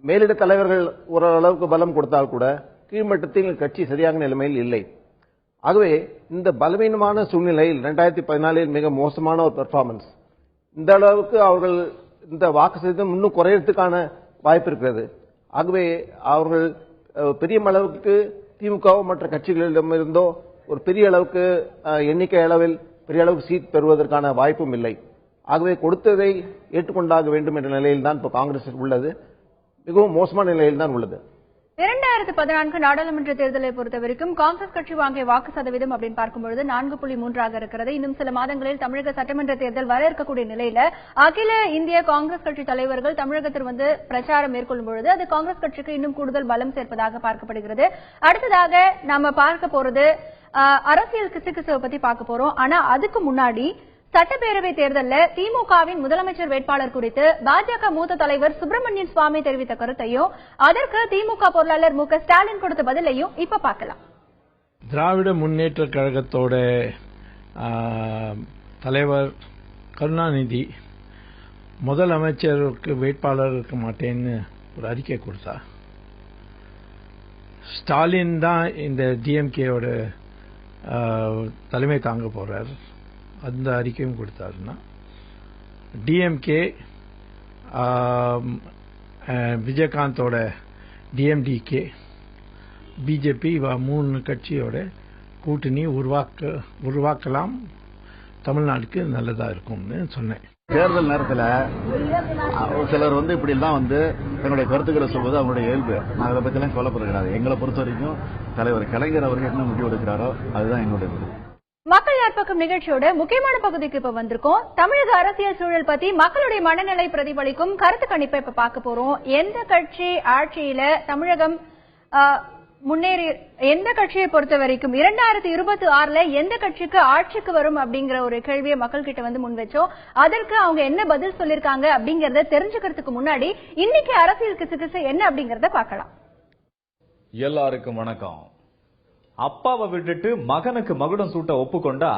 [SPEAKER 18] மேலிட தலைவர்கள் ஓரளவுக்கு பலம் கொடுத்தால் கூட கீழ்மட்டத்தில் கட்சி சரியான நிலைமையில் இல்லை. ஆகவே இந்த பலவீனமான சூழ்நிலையில் 2014 மிக மோசமான ஒரு பெர்ஃபார்மன்ஸ், இந்த அளவுக்கு அவர்கள் இந்த வாக்கு சதவீதம் இன்னும் குறையறதுக்கான வாய்ப்பு இருக்கிறது. ஆகவே அவர்கள் பெரிய அளவுக்கு திமுகவோ மற்ற கட்சிகளிடமிருந்தோ ஒரு பெரிய அளவுக்கு எண்ணிக்கை அளவில் பெரிய அளவுக்கு சீட் பெறுவதற்கான வாய்ப்பும் இல்லை. ஆகவே கொடுத்ததை ஏற்றுக்கொண்டாக வேண்டும் என்ற நிலையில் தான் இப்போ காங்கிரஸ் உள்ளது. மிகவும் மோசமான நிலையில் தான் உள்ளது.
[SPEAKER 2] 2014 நாடாளுமன்ற தேர்தலை பொறுத்தவரைக்கும் காங்கிரஸ் கட்சி வாங்கிய வாக்கு சதவீதம் அப்படின்னு பார்க்கும்பொழுது 4.3 இருக்கிறது. இன்னும் சில மாதங்களில் தமிழக சட்டமன்ற தேர்தல் வர இருக்கக்கூடிய நிலையில அகில இந்திய காங்கிரஸ் கட்சி தலைவர்கள் தமிழகத்தில் வந்து பிரச்சாரம் மேற்கொள்ளும் பொழுது அது காங்கிரஸ் கட்சிக்கு இன்னும் கூடுதல் பலம் சேர்ப்பதாக பார்க்கப்படுகிறது. அடுத்ததாக நாம பார்க்க போறது அரசியல் கிசுகிசுவை பத்தி பார்க்க போறோம். ஆனா அதுக்கு முன்னாடி சட்டப்பேரவை தேர்தலில் திமுகவின் முதலமைச்சர் வேட்பாளர் குறித்து பாஜக மூத்த தலைவர் சுப்பிரமணியன் சுவாமி தெரிவித்த கருத்தையும் அதற்கு திமுக பொருளாளர் மு க ஸ்டாலின் கொடுத்த பதிலையும் இப்ப பார்க்கலாம்.
[SPEAKER 8] திராவிட முன்னேற்ற கழகத்தோட தலைவர் கருணாநிதி முதலமைச்சருக்கு வேட்பாளர் இருக்க மாட்டேன்னு ஒரு அறிக்கை கொடுத்தார். ஸ்டாலின் தான் இந்த டிஎம்கேயோட தலைமை தாங்க போறார். அந்த அறிக்கையும் கொடுத்தாருன்னா டிஎம்கே விஜயகாந்தோட டிஎம்டிகே பிஜேபி 3 கட்சியோட கூட்டணி உருவாக்கலாம், தமிழ்நாட்டுக்கு நல்லதா இருக்கும்னு சொன்னேன்.
[SPEAKER 3] தேர்தல் நேரத்தில் சிலர் வந்து இப்படி எல்லாம் வந்து தங்களுடைய கருத்துக்களை சொல்வது அவங்களுடைய இயல்பு. நான் அதை பத்தி எல்லாம் சொல்லப்படுகிறாரு. எங்களை பொறுத்த வரைக்கும் தலைவர் கலைஞர் அவர்கள் என்ன முடிவு எடுக்கிறாரோ அதுதான் என்னுடைய
[SPEAKER 2] மக்கள் யார்பக்கம் நிகழ்ச்சியோட முக்கியமான பகுதிக்கு இப்ப வந்திருக்கோம். தமிழக அரசியல் சூழல் பத்தி மக்களுடைய மனநிலை பிரதிபலிக்கும் கருத்து கணிப்பை இப்ப பார்க்க போறோம். எந்த கட்சி ஆட்சியில தமிழகம் முன்னேறி, எந்த கட்சியை பொறுத்த வரைக்கும் 2026 எந்த கட்சிக்கு ஆட்சிக்கு வரும் அப்படிங்கிற ஒரு கேள்வியை மக்கள் கிட்ட வந்து முன் வச்சோம். அதற்கு அவங்க என்ன பதில் சொல்லிருக்காங்க அப்படிங்கறத தெரிஞ்சுக்கிறதுக்கு முன்னாடி இன்னைக்கு அரசியல் கிசுகிசு என்ன அப்படிங்கறத பார்க்கலாம்.
[SPEAKER 1] எல்லாருக்கும் வணக்கம். அப்பாவை விட்டுட்டு மகனுக்கு மகுடம் சூட்ட ஒப்புக்கொண்டா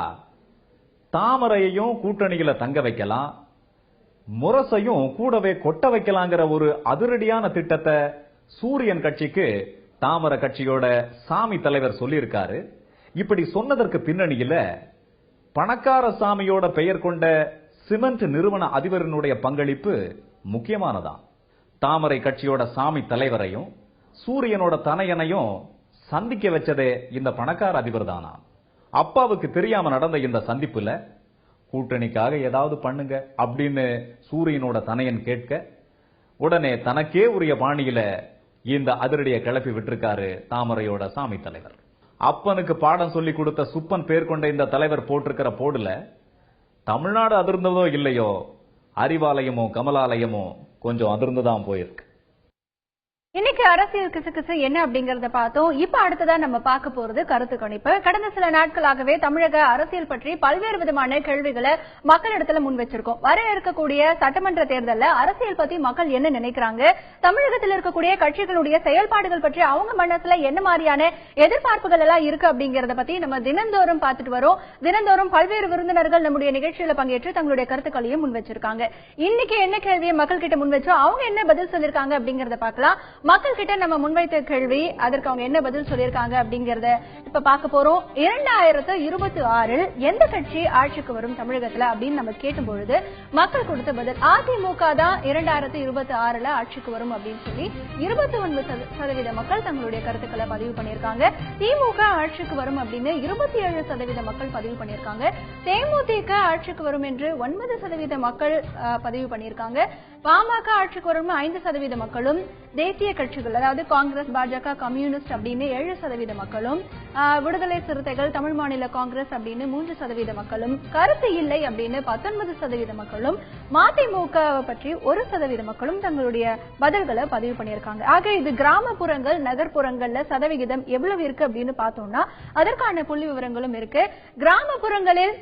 [SPEAKER 1] தாமரையையும் கூட்டணிகளை தங்க வைக்கலாம், முரசையும் கூடவே கொட்ட வைக்கலாங்கிற ஒரு அதிரடியான திட்டத்தை சூரியன் கட்சிக்கு தாமரை கட்சியோட சாமி தலைவர் சொல்லியிருக்காரு. இப்படி சொன்னதற்கு பின்னணியில பணக்கார சாமியோட பெயர் கொண்ட சிமெண்ட் நிறுவன அதிபரினுடைய பங்களிப்பு முக்கியமானதான். தாமரை கட்சியோட சாமி தலைவரையும் சூரியனோட தனையனையும் சந்திக்க வச்சதே இந்த பணக்கார அதிபர் தானா. அப்பாவுக்கு தெரியாம நடந்த இந்த சந்திப்புல கூட்டணிக்காக ஏதாவது பண்ணுங்க அப்படின்னு சூரியனோட தனையன் கேட்க உடனே தனக்கே உரிய பாணியில இந்த அதிரடியை கிளப்பி விட்டிருக்காரு தாமரையோட சாமி தலைவர். அப்பனுக்கு பாடம் சொல்லி கொடுத்த சுப்பன் பேர் கொண்ட இந்த தலைவர் போட்டிருக்கிற போடுல தமிழ்நாடு அதிர்ந்ததோ இல்லையோ அறிவாலயமோ கமலாலயமோ கொஞ்சம் அதிர்ந்துதான் போயிருக்கு.
[SPEAKER 2] இன்னைக்கு அரசியல் கிசுகிசு என்ன அப்படிங்கறத பார்த்தோம். இப்ப அடுத்ததா நம்ம பார்க்க போறது கருத்து கணிப்பு. கடந்த சில நாட்களாகவே தமிழக அரசியல் பற்றி பல்வேறு விதமான கேள்விகளை மக்களிடத்துல முன் வச்சிருக்கோம். வர இருக்கக்கூடிய சட்டமன்ற தேர்தல்ல அரசியல் பத்தி மக்கள் என்ன நினைக்கிறாங்க, தமிழகத்தில் இருக்கக்கூடிய கட்சிகளுடைய செயல்பாடுகள் பற்றி அவங்க மனசுல என்ன மாதிரியான எதிர்பார்ப்புகள் எல்லாம் இருக்கு அப்படிங்கறத பத்தி நம்ம தினந்தோறும் பார்த்துட்டு வரோம். தினந்தோறும் பல்வேறு விருந்தினர்கள் நம்முடைய நிகழ்ச்சியில பங்கேற்று தங்களுடைய கருத்துக்களையும் முன் வச்சிருக்காங்க. இன்னைக்கு என்ன கேள்வியை மக்கள் கிட்ட முன் வச்சோம், அவங்க என்ன பதில் சொல்லிருக்காங்க அப்படிங்கறத பார்க்கலாம். மக்கள் கிட்ட நம்ம முன்வைத்த கேள்வி, அதற்கு அவங்க என்ன பதில் சொல்லியிருக்காங்க அப்படிங்கறத இப்ப பார்க்க போறோம். 2026 எந்த கட்சி ஆட்சிக்கு வரும் தமிழகத்துல அப்படின்னு நம்ம கேட்டும் பொழுது மக்கள் கொடுத்த பதில் அதிமுக தான் 2026 ஆட்சிக்கு வரும் அப்படின்னு சொல்லி 29% மக்கள் தங்களுடைய கருத்துக்களை பதிவு பண்ணியிருக்காங்க. திமுக ஆட்சிக்கு வரும் அப்படின்னு 27% மக்கள் பதிவு பண்ணியிருக்காங்க. தேமுதிக ஆட்சிக்கு வரும் என்று 9% மக்கள் பதிவு பண்ணியிருக்காங்க. பாமக ஆட்சிக்கு வரும் 5% மக்களும், தேசிய கட்சிகள் அதாவது காங்கிரஸ், பாஜக, கம்யூனிஸ்ட் அப்படின்னு 7% மக்களும், விடுதலை சிறுத்தைகள், தமிழ் மாநில காங்கிரஸ் அப்படின்னு 3% மக்களும், கருத்து இல்லை அப்படின்னு 19% மக்களும், மதிமுக பற்றி 1% மக்களும் தங்களுடைய பதில்களை பதிவு பண்ணியிருக்காங்க. ஆக இது கிராமப்புறங்கள் நகர்ப்புறங்கள்ல சதவிகிதம் எவ்வளவு இருக்கு அப்படின்னு பார்த்தோம்னா அதற்கான புள்ளி விவரங்களும் இருக்கு. கிராமப்புறங்களில்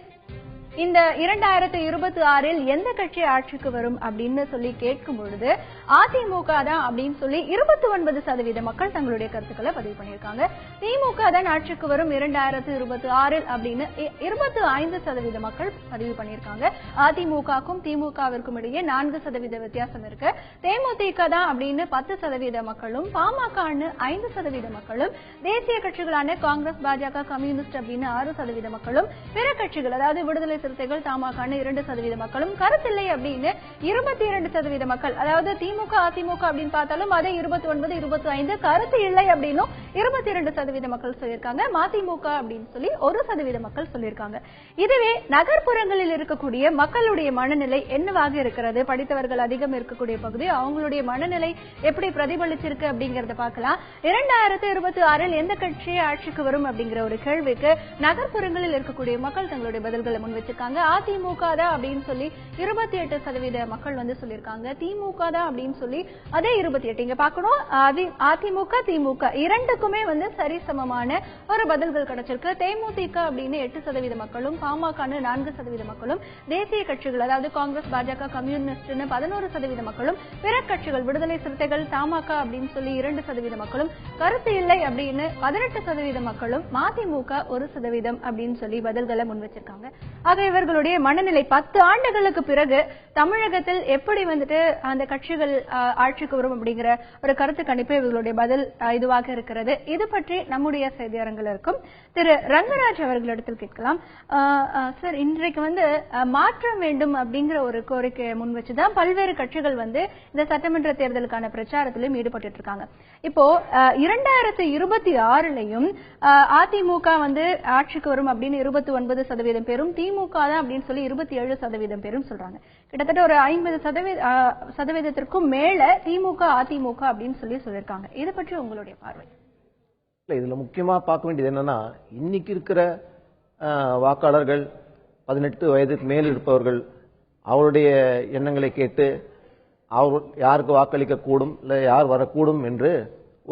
[SPEAKER 2] இந்த 2026 எந்த கட்சி ஆட்சிக்கு வரும் அப்படின்னு சொல்லி கேட்கும் பொழுது அதிமுக தான் அப்படின்னு சொல்லி 29% மக்கள் தங்களுடைய கருத்துக்களை பதிவு பண்ணியிருக்காங்க. திமுக தான் ஆட்சிக்கு வரும் 2026 அப்படின்னு 25% மக்கள் பதிவு பண்ணியிருக்காங்க. அதிமுகவுக்கும் திமுகவிற்கும் இடையே 4% வித்தியாசம் இருக்கு. தேமுதிக தான் அப்படின்னு 10% மக்களும், பாமக 5% மக்களும், தேசிய கட்சிகளான காங்கிரஸ், பாஜக, கம்யூனிஸ்ட் அப்படின்னு 6% மக்களும், பிற கட்சிகள் அதாவது விடுதலை சிறுத்தைகள் தமாகன்னு 2% மக்களும், கருத்தில்லை அப்படின்னு 22% மக்கள், அதாவது திமுக அதிமுக அப்படின்னு பார்த்தாலும் அதே 29 25, கருத்து இல்லை அப்படின்னும் 22% மக்கள் சொல்லியிருக்காங்க. மதிமுக அப்படின்னு சொல்லி 1% மக்கள் சொல்லியிருக்காங்க. இதுவே நகர்ப்புறங்களில் இருக்கக்கூடிய மக்களுடைய மனநிலை என்னவாக இருக்கிறது, படித்தவர்கள் அதிகம் இருக்கக்கூடிய பகுதி, அவங்களுடைய மனநிலை எப்படி பிரதிபலிச்சிருக்கு அப்படிங்கறத பார்க்கலாம். 2026 எந்த கட்சி ஆட்சிக்கு வரும் அப்படிங்கிற ஒரு கேள்விக்கு நகர்ப்புறங்களில் இருக்கக்கூடிய மக்கள் தங்களுடைய பதில்களை முன் வச்சிருக்காங்க. அதிமுக தான் அப்படின்னு சொல்லி 28% மக்கள் வந்து சொல்லியிருக்காங்க. திமுக தான் அப்படின்னு சொல்லி அதே 28. இங்க பார்க்கணும், அதிமுக திமுக இரண்டுக்குமே வந்து சரிசமமான ஒரு பதில்கள் கிடைச்சிருக்கு. தேமுதிக அப்படின்னு 8% மக்களும், பாமகன்னு 4% மக்களும், தேசிய கட்சிகள் அதாவது காங்கிரஸ், பாஜக, கம்யூனிஸ்ட்னு 11% மக்களும், பிற கட்சிகள் விடுதலை சிறுத்தைகள், தமாக அப்படின்னு சொல்லி 2% மக்களும், கருத்து இல்லை அப்படின்னு 18% மக்களும், மதிமுக 1% அப்படின்னு சொல்லி பதில்களை முன் வச்சிருக்காங்க. ஆக இவர்களுடைய மனநிலை 10 ஆண்டுகளுக்கு பிறகு தமிழகத்தில் எப்படி வந்துட்டு அந்த கட்சிகள் ஆட்சிக்கு வரும் அப்படிங்கிற ஒரு கருத்து கணிப்பு இவர்களுடைய பதில் இதுவாக இருக்கிறது. இது பற்றி நம்முடைய செய்தியாளர்கள் இருக்கும் திரு ரங்கராஜ் அவர்களிடத்தில் கேட்கலாம். சார், இன்றைக்கு வந்து மாற்றம் வேண்டும் அப்படிங்கிற ஒரு கோரிக்கையை முன் வச்சுதான் பல்வேறு கட்சிகள் வந்து இந்த சட்டமன்ற தேர்தலுக்கான பிரச்சாரத்திலும் ஈடுபட்டு இருக்காங்க. இப்போ 2026 அதிமுக வந்து ஆட்சிக்கு வரும் அப்படின்னு 29% பேரும், திமுக தான் அப்படின்னு சொல்லி 27% பேரும் சொல்றாங்க. கிட்டத்தட்ட ஒரு 50% மேல திமுக அதிமுக அப்படின்னு சொல்லியிருக்காங்க. இதை பற்றி உங்களுடைய பார்வை?
[SPEAKER 18] இதுல முக்கியமா பார்க்க வேண்டியது என்னன்னா, இன்னைக்கு இருக்கிற வாக்காளர்கள் 18 வயதுக்கு மேல் இருப்பவர்கள் அவருடைய எண்ணங்களை கேட்டு அவர் யாருக்கு வாக்களிக்க கூடும் இல்லை யார் வரக்கூடும் என்று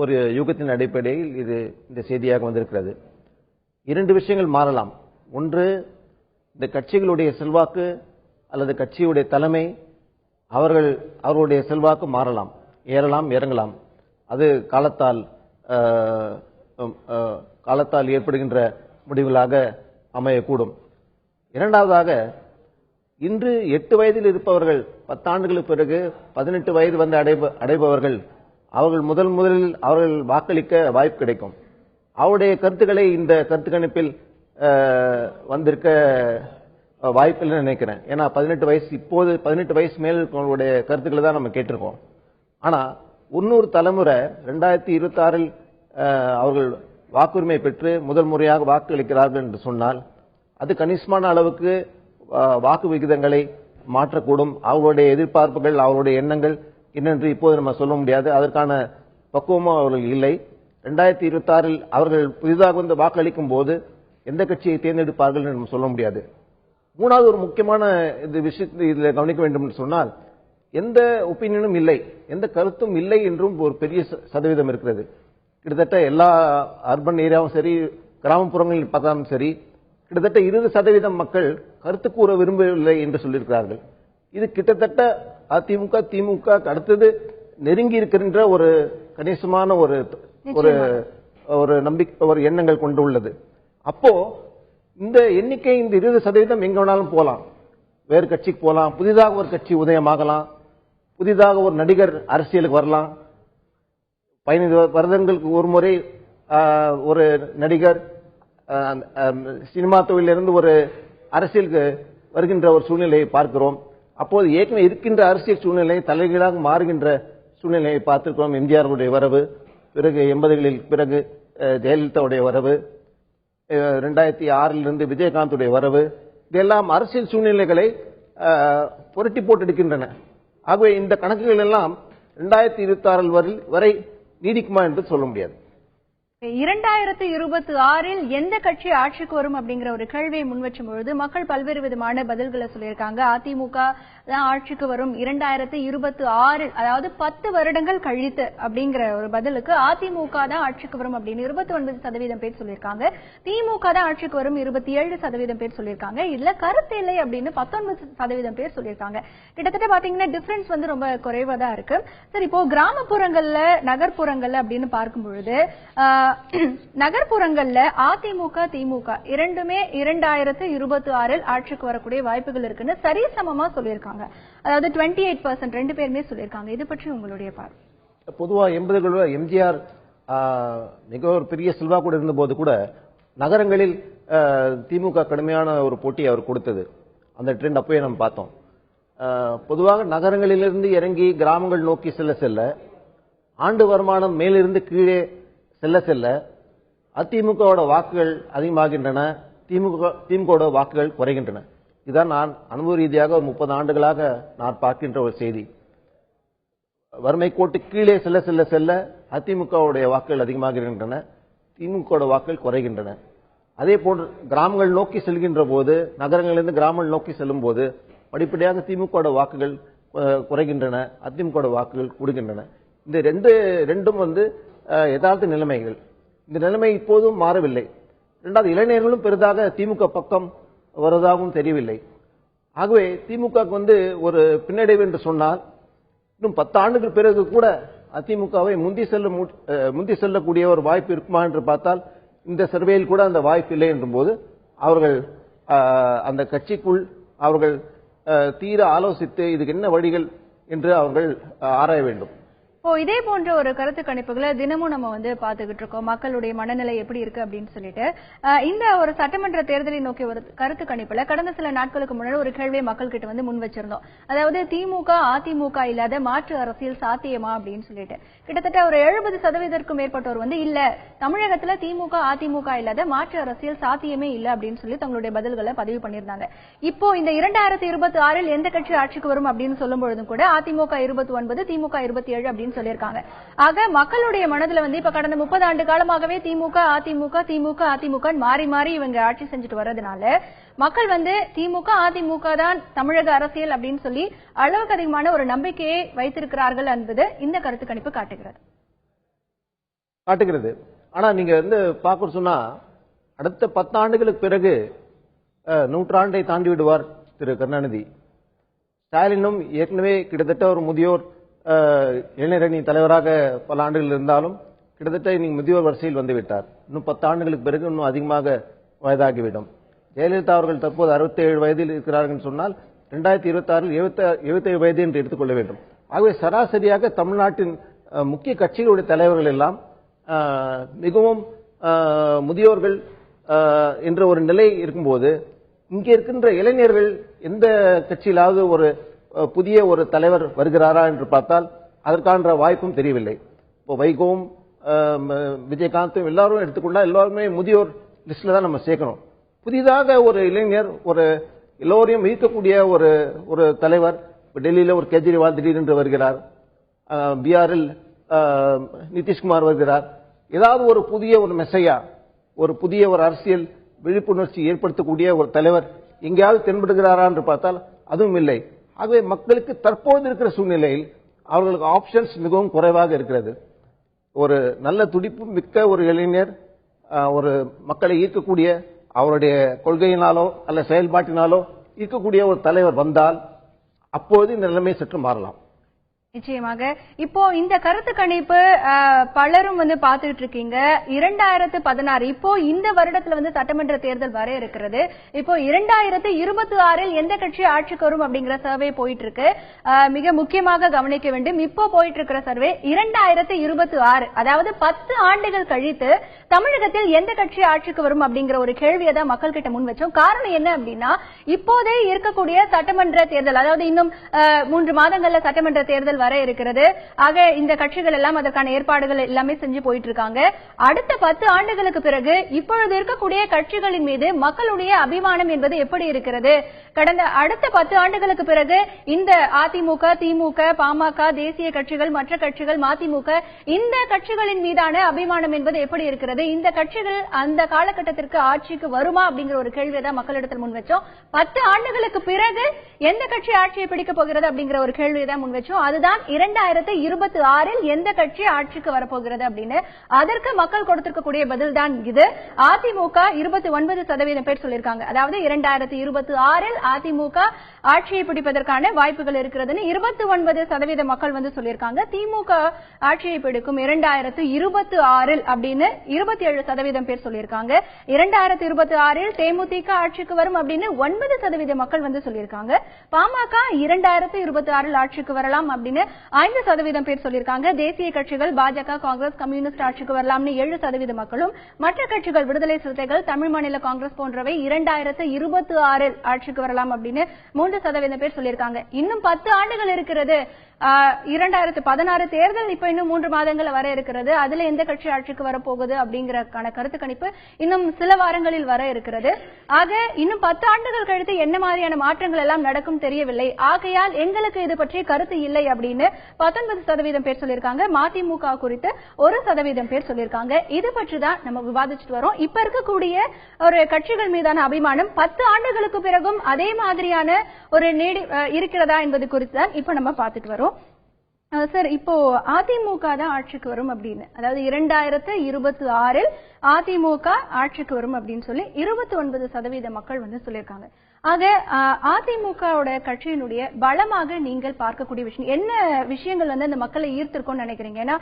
[SPEAKER 18] ஒரு யூகத்தின் அடிப்படையில் இது இந்த செய்தியாக வந்திருக்கிறது. 2 விஷயங்கள் மாறலாம். ஒன்று, இந்த கட்சிகளுடைய செல்வாக்கு அல்லது கட்சியுடைய தலைமை, அவர்களுடைய செல்வாக்கு மாறலாம், ஏறலாம், இறங்கலாம். அது காலத்தால் ஏற்படுகின்ற முடிவுகளாக அமையக்கூடும். இரண்டாவதாக, இன்று 8 வயதில் இருப்பவர்கள் 10 ஆண்டுகளுக்கு பிறகு 18 வயது வந்து அடைபவர்கள் அவர்கள் முதலில் அவர்கள் வாக்களிக்க வாய்ப்பு கிடைக்கும். அவருடைய கருத்துக்களை இந்த கருத்து கணிப்பில் வந்திருக்க வாய்ப்பில்லை நினைக்கிறேன். ஏன்னா 18 வயசு, இப்போது 18 வயசு மேல் இருக்கவங்களுடைய கருத்துக்களை தான் நம்ம கேட்டிருக்கோம். ஆனா இன்னொரு தலைமுறை 2026 அவர்கள் வாக்குரிமை பெற்று முதல் முறையாக வாக்களிக்கிறார்கள் என்று சொன்னால் அது கணிசமான அளவுக்கு வாக்கு விகிதங்களை மாற்றக்கூடும். அவர்களுடைய எதிர்பார்ப்புகள், அவருடைய எண்ணங்கள் என்னென்று இப்போது நம்ம சொல்ல முடியாது. அதற்கான பக்குவமும் அவர்கள் இல்லை. 2026 அவர்கள் புதிதாக வந்து வாக்களிக்கும் போது எந்த கட்சியை தேர்ந்தெடுப்பார்கள் என்று நம்ம சொல்ல முடியாது. மூணாவது ஒரு முக்கியமான இந்த விஷயத்தை இதில் கவனிக்க வேண்டும் என்று சொன்னால், எந்த ஒப்பீனியனும் இல்லை, எந்த கருத்தும் இல்லை என்றும் ஒரு பெரிய சதவீதம் இருக்கிறது. கிட்டத்தட்ட எல்லா அர்பன் ஏரியாவும் சரி, கிராமப்புறங்களில் பார்த்தாலும் சரி, கிட்டத்தட்ட 20% மக்கள் கருத்து கூற விரும்பவில்லை என்று சொல்லியிருக்கிறார்கள். இது கிட்டத்தட்ட அதிமுக திமுக அடுத்தது நெருங்கி இருக்கின்ற ஒரு கணிசமான ஒரு நம்பிக்கை, ஒரு எண்ணங்கள் கொண்டு உள்ளது. அப்போ இந்த எண்ணிக்கை, இந்த 20% எங்க வேணாலும் போலாம், வேறு கட்சிக்கு போலாம், புதிதாக ஒரு கட்சி உதயமாகலாம், புதிதாக ஒரு நடிகர் அரசியலுக்கு வரலாம். 15 வருடங்களுக்கு ஒரு முறை ஒரு நடிகர் சினிமா தொழிலிருந்து ஒரு அரசியலுக்கு வருகின்ற ஒரு சூழ்நிலையை பார்க்கிறோம். அப்போது ஏற்கனவே இருக்கின்ற அரசியல் சூழ்நிலை தலைகீழாக மாறுகின்ற சூழ்நிலையை பார்த்திருக்கிறோம். எம்ஜிஆருடைய வரவு, பிறகு 80களில் பிறகு ஜெயலலிதாவுடைய வரவு, 2006 விஜயகாந்துடைய வரவு, இதெல்லாம் அரசியல் சூழ்நிலைகளை புரட்டி போட்டெடுக்கின்றன. ஆகவே இந்த கணக்குகள் எல்லாம் 2026 வரை நீடிக்குமா என்று சொல்ல முடியாது.
[SPEAKER 2] 2026 எந்த கட்சி ஆட்சிக்கு வரும் அப்படிங்கிற ஒரு கேள்வியை முன்வச்சும் பொழுது மக்கள் பல்வேறு விதமான பதில்களை சொல்லியிருக்காங்க. அதிமுக தான் ஆட்சிக்கு வரும் 2026, அதாவது 10 வருடங்கள் கழித்து அப்படிங்கிற ஒரு பதிலுக்கு அதிமுக தான் ஆட்சிக்கு வரும் அப்படின்னு 29% பேர் சொல்லியிருக்காங்க. திமுக தான் ஆட்சிக்கு வரும் 27% பேர் சொல்லியிருக்காங்க. இதுல கருத்து இல்லை அப்படின்னு 19% பேர் சொல்லியிருக்காங்க. கிட்டத்தட்ட பாத்தீங்கன்னா டிஃபரன்ஸ் வந்து ரொம்ப குறைவா தான் இருக்கு. சரி, இப்போ கிராமப்புறங்கள்ல நகர்ப்புறங்கள்ல அப்படின்னு பார்க்கும் பொழுது நகர்ப்புறங்கள்ல அதிமுக திமுக இரண்டுமே 2026 ஆட்சிக்கு வரக்கூடிய வாய்ப்புகள் இருக்குன்னு சரிசமமா சொல்லியிருக்காங்க. அதாவது 28% ரெண்டு பேருமே சொல்லியிருக்காங்க. இது பற்றி உங்களுடைய பார்வை?
[SPEAKER 18] பொதுவா 80களில் எம்ஜிஆர் மிக ஒரு பெரிய செல்வாக்கு இருந்த போது கூட நகரங்களில் திமுக கடுமையான ஒரு போட்டி அவர் கொடுத்தது. அந்த ட்ரெண்ட் அப்பவே நம்ம பார்த்தோம். பொதுவாக நகரங்களிலிருந்து இறங்கி கிராமங்கள் நோக்கி செல்ல செல்ல, ஆண்டு வருமானம் மேலிருந்து கீழே செல்ல செல்ல அதிமுகவோட வாக்குகள் அதிகமாகின்றன, திமுக வாக்குகள் குறைகின்றன. இதுதான் நான் அனுபவ ரீதியாக 30 ஆண்டுகளாக நான் பார்க்கின்ற ஒரு செய்தி. வறுமை கோட்டு கீழே செல்ல செல்ல செல்ல அதிமுகவுடைய வாக்குகள் அதிகமாகின்றன, திமுக வாக்குகள் குறைகின்றன. அதே போன்று கிராமங்கள் நோக்கி செல்கின்ற போது, நகரங்களிலிருந்து கிராமங்கள் நோக்கி செல்லும் போது படிப்படியாக திமுக வாக்குகள் குறைகின்றன, அதிமுக வாக்குகள் கூடுகின்றன. இந்த ரெண்டும் யதார்த்த நிலைமைகள். இந்த நிலைமை இப்போதும் மாறவில்லை. இரண்டாவது, இளைஞர்களும் பெரிதாக திமுக பக்கம் வருவதாகவும் தெரியவில்லை. ஆகவே திமுக ஒரு பின்னடைவு என்று சொன்னால், இன்னும் 10 ஆண்டுகள் பிறகு கூட அதிமுகவை முந்தி செல்லக்கூடிய ஒரு வாய்ப்பு இருக்குமா என்று பார்த்தால், இந்த சர்வேயில் கூட அந்த வாய்ப்பு இல்லை என்றும் போது அவர்கள் அந்த கட்சிக்குள் அவர்கள் தீர ஆலோசித்து இதுக்கு என்ன வழிகள் என்று அவர்கள் ஆராய வேண்டும்.
[SPEAKER 2] இதே போன்ற ஒரு கருத்து கணிப்புகளை தினமும் நம்ம பாத்துக்கிட்டு இருக்கோம். மக்களுடைய மனநிலை எப்படி இருக்கு அப்படின்னு சொல்லிட்டு இந்த ஒரு சட்டமன்ற தேர்தலை நோக்கி ஒரு கருத்து கணிப்புல கடந்த சில நாட்களுக்கு முன்னாடி ஒரு கேள்வியை மக்கள் கிட்ட முன் வச்சிருந்தோம். அதாவது திமுக அதிமுக இல்லாத மாற்று அரசியல் சாத்தியமா அப்படின்னு சொல்லிட்டு கிட்டத்தட்ட ஒரு 70% மேற்பட்டோர் இல்ல, தமிழகத்துல திமுக அதிமுக இல்லாத மாற்று அரசியல் சாத்தியமே இல்ல அப்படின்னு சொல்லி தங்களுடைய பதில்களை பதிவு பண்ணியிருந்தாங்க. இப்போ இந்த 2026 எந்த கட்சி ஆட்சிக்கு வரும் அப்படின்னு சொல்லும் பொழுதும் கூட அதிமுக 29, திமுக 27 அப்படின்னு சொல்லிருக்காங்க. ஆக மக்களுடைய மனதுல இப்ப கடந்த 30 ஆண்டு காலமாகவே திமுக அதிமுக மாறி மாறி இவங்க ஆட்சி செஞ்சுட்டு வர்றதுனால மக்கள் திமுக அதிமுக தான் தமிழக அரசியல் அப்படின்னு சொல்லி அளவுக்கு அதிகமான ஒரு நம்பிக்கையை வைத்திருக்கிறார்கள் என்பது இந்த கருத்து கணிப்பு
[SPEAKER 18] காட்டுகிறது. ஆனா நீங்க பார்க்க சொன்னா அடுத்த 10 ஆண்டுகளுக்கு பிறகு 100 தாண்டி விடுவார் திரு கருணாநிதி. ஸ்டாலினும் ஏற்கனவே கிட்டத்தட்ட ஒரு முதியோர் இளைஞரணி தலைவராக பல ஆண்டுகள் இருந்தாலும் கிட்டத்தட்ட இன்னைக்கு முதியோர் வரிசையில் வந்துவிட்டார். இன்னும் 10 ஆண்டுகளுக்கு பிறகு இன்னும் அதிகமாக வயதாகிவிடும். ஜெயலலிதா அவர்கள் தற்போது 67 வயதில் இருக்கிறார்கள் சொன்னால் 2026 77 வயது என்று எடுத்துக்கொள்ள வேண்டும். ஆகவே சராசரியாக தமிழ்நாட்டின் முக்கிய கட்சிகளுடைய தலைவர்கள் எல்லாம் மிகவும் முதியோர்கள் என்ற ஒரு நிலை இருக்கும்போது, இங்கே இருக்கின்ற இளைஞர்கள் எந்த கட்சியிலாவது ஒரு புதிய ஒரு தலைவர் வருகிறாரா என்று பார்த்தால் அதற்கான வாய்ப்பும் தெரியவில்லை. இப்போ வைகோவும் விஜயகாந்தும் எல்லாரும் எடுத்துக்கொண்டா எல்லாருமே முதியோர் லிஸ்ட்ல தான் நம்ம சேர்க்கணும். புதிதாக ஒரு இளைஞர் எல்லோரையும் ஈர்க்கக்கூடிய ஒரு தலைவர் டெல்லியில ஒரு கெஜ்ரிவால் திடீரென்று வருகிறார், பீகாரில் நிதிஷ்குமார் வருகிறார். ஏதாவது ஒரு புதிய ஒரு மெசையா, ஒரு புதிய ஒரு அரசியல் விழிப்புணர்ச்சி ஏற்படுத்தக்கூடிய ஒரு தலைவர் எங்கேயாவது தென்படுகிறாரா என்று பார்த்தால் அதுவும் இல்லை. ஆகவே மக்களுக்கு தற்போது இருக்கிற சூழ்நிலையில் அவர்களுக்கு ஆப்ஷன்ஸ் மிகவும் குறைவாக இருக்கிறது. ஒரு நல்ல துடிப்பு மிக்க ஒரு இளைஞர், ஒரு மக்களை ஈர்க்கக்கூடிய அவருடைய கொள்கையினாலோ அல்ல செயல்பாட்டினாலோ ஈர்க்கக்கூடிய ஒரு தலைவர் வந்தால் அப்போது இந்த நிலைமை சற்று மாறலாம்.
[SPEAKER 2] நிச்சயமாக. இப்போ இந்த கருத்து கணிப்பு பலரும் பார்த்துட்டு இருக்கீங்க. 2016 இப்போ இந்த வருடத்துல சட்டமன்ற தேர்தல் வர இருக்கிறது. இப்போ 2026 எந்த கட்சி ஆட்சிக்கு வரும் அப்படிங்கிற சர்வே போயிட்டு இருக்கு. மிக முக்கியமாக கவனிக்க வேண்டும், இப்போ போயிட்டு இருக்கிற சர்வே 2026, அதாவது 10 ஆண்டுகள் கழித்து தமிழகத்தில் எந்த கட்சி ஆட்சிக்கு வரும் அப்படிங்கிற ஒரு கேள்வியை தான் மக்கள் கிட்ட முன் வச்சோம். காரணம் என்ன அப்படின்னா, இப்போதே இருக்கக்கூடிய சட்டமன்ற தேர்தல், அதாவது இன்னும் 3 மாதங்கள்ல சட்டமன்ற தேர்தல் வர இருக்கிறது. ஆக இந்த கட்சிகள் எல்லாம் அதற்கான ஏற்பாடுகள் எல்லாமே செஞ்சு போயிட்டு இருக்காங்க. அடுத்த 10 ஆண்டுகளுக்கு பிறகு இப்பொழுது இருக்கக்கூடிய கட்சிகளின் மீது மக்களுடைய அபிமானம் என்பது எப்படி இருக்கிறது, அடுத்த 10 ஆண்டுகளுக்கு பிறகு இந்த அதிமுக, திமுக, பாமக, தேசிய கட்சிகள், மற்ற கட்சிகள், மதிமுக, இந்த கட்சிகளின் மீதான அபிமானம் என்பது எப்படி இருக்கிறது, இந்த கட்சிகள் அந்த காலகட்டத்திற்கு ஆட்சிக்கு வருமா அப்படிங்கிற ஒரு கேள்வியை தான் மக்களிடத்தில் முன் வச்சோம். 10 ஆண்டுகளுக்கு பிறகு எந்த கட்சி ஆட்சியை பிடிக்க போகிறது அப்படிங்கிற ஒரு கேள்வியை தான் முன் வச்சோம். அதுதான் 2026 எந்த கட்சி ஆட்சிக்கு வரப்போகிறது அப்படின்னு. அதற்கு மக்கள் கொடுத்திருக்கக்கூடிய பதில் தான் இது. அதிமுக 29% பேர் சொல்லியிருக்காங்க. அதாவது 2026 அதிமுக ஆட்சியை பிடிப்பதற்கான வாய்ப்புகள் இருக்கிறதுன்னு 29% மக்கள் சொல்லியிருக்காங்க. திமுக ஆட்சியை பிடிக்கும் 2026 அப்படின்னு 27% பேர் சொல்லியிருக்காங்க. 2026 தேமுதிக ஆட்சிக்கு வரும் அப்படின்னு 9% மக்கள் சொல்லியிருக்காங்க. பாமக 2026 ஆட்சிக்கு வரலாம் அப்படின்னு அப்படின்னு 5% பேர் சொல்லியிருக்காங்க. தேசிய கட்சிகள் பாஜக, காங்கிரஸ், கம்யூனிஸ்ட் ஆட்சிக்கு வரலாம்னு 7% மக்களும், மற்ற கட்சிகள் விடுதலை சிறுத்தைகள், தமிழ் மாநில காங்கிரஸ் போன்றவை 2026 ஆட்சிக்கு வரலாம் அப்படின்னு 3% பேர் சொல்லியிருக்காங்க. இன்னும் 10 ஆண்டுகள் இருக்கிறது. 2016 தேர்தல் இப்ப இன்னும் 3 மாதங்கள் வர இருக்கிறது. அதுல எந்த கட்சி ஆட்சிக்கு வரப்போகுது அப்படிங்கிற கருத்து கணிப்பு இன்னும் சில வாரங்களில் வர இருக்கிறது. ஆக இன்னும் 10 ஆண்டுகள் கழித்து என்ன மாதிரியான மாற்றங்கள் எல்லாம் நடக்கும் தெரியவில்லை. ஆகையால் எங்களுக்கு இது பற்றி கருத்து இல்லை அப்படின்னு 19% பேர் சொல்லியிருக்காங்க. மதிமுக குறித்து 1% பேர் சொல்லியிருக்காங்க. இது பற்றி தான் நம்ம விவாதிச்சுட்டு வரோம். இப்ப இருக்கக்கூடிய ஒரு கட்சிகள் மீதான அபிமானம் 10 ஆண்டுகளுக்கு பிறகும் அதே மாதிரியான ஒரு இருக்கிறதா என்பது குறித்து தான் இப்ப நம்ம பார்த்துட்டு வரோம். சார், இப்போ அதிமுக தான் ஆட்சிக்கு வரும் அப்படின்னு, அதாவது 2026 அதிமுக ஆட்சிக்கு வரும் அப்படின்னு சொல்லி 29% மக்கள் சொல்லியிருக்காங்க. ஆக அதிமுகவோட கட்சியினுடைய பலமாக நீங்கள் பார்க்கக்கூடிய விஷயம் என்ன விஷயங்கள் அந்த மக்களை ஈர்த்திருக்கும்னு நினைக்கிறீங்க? ஏன்னா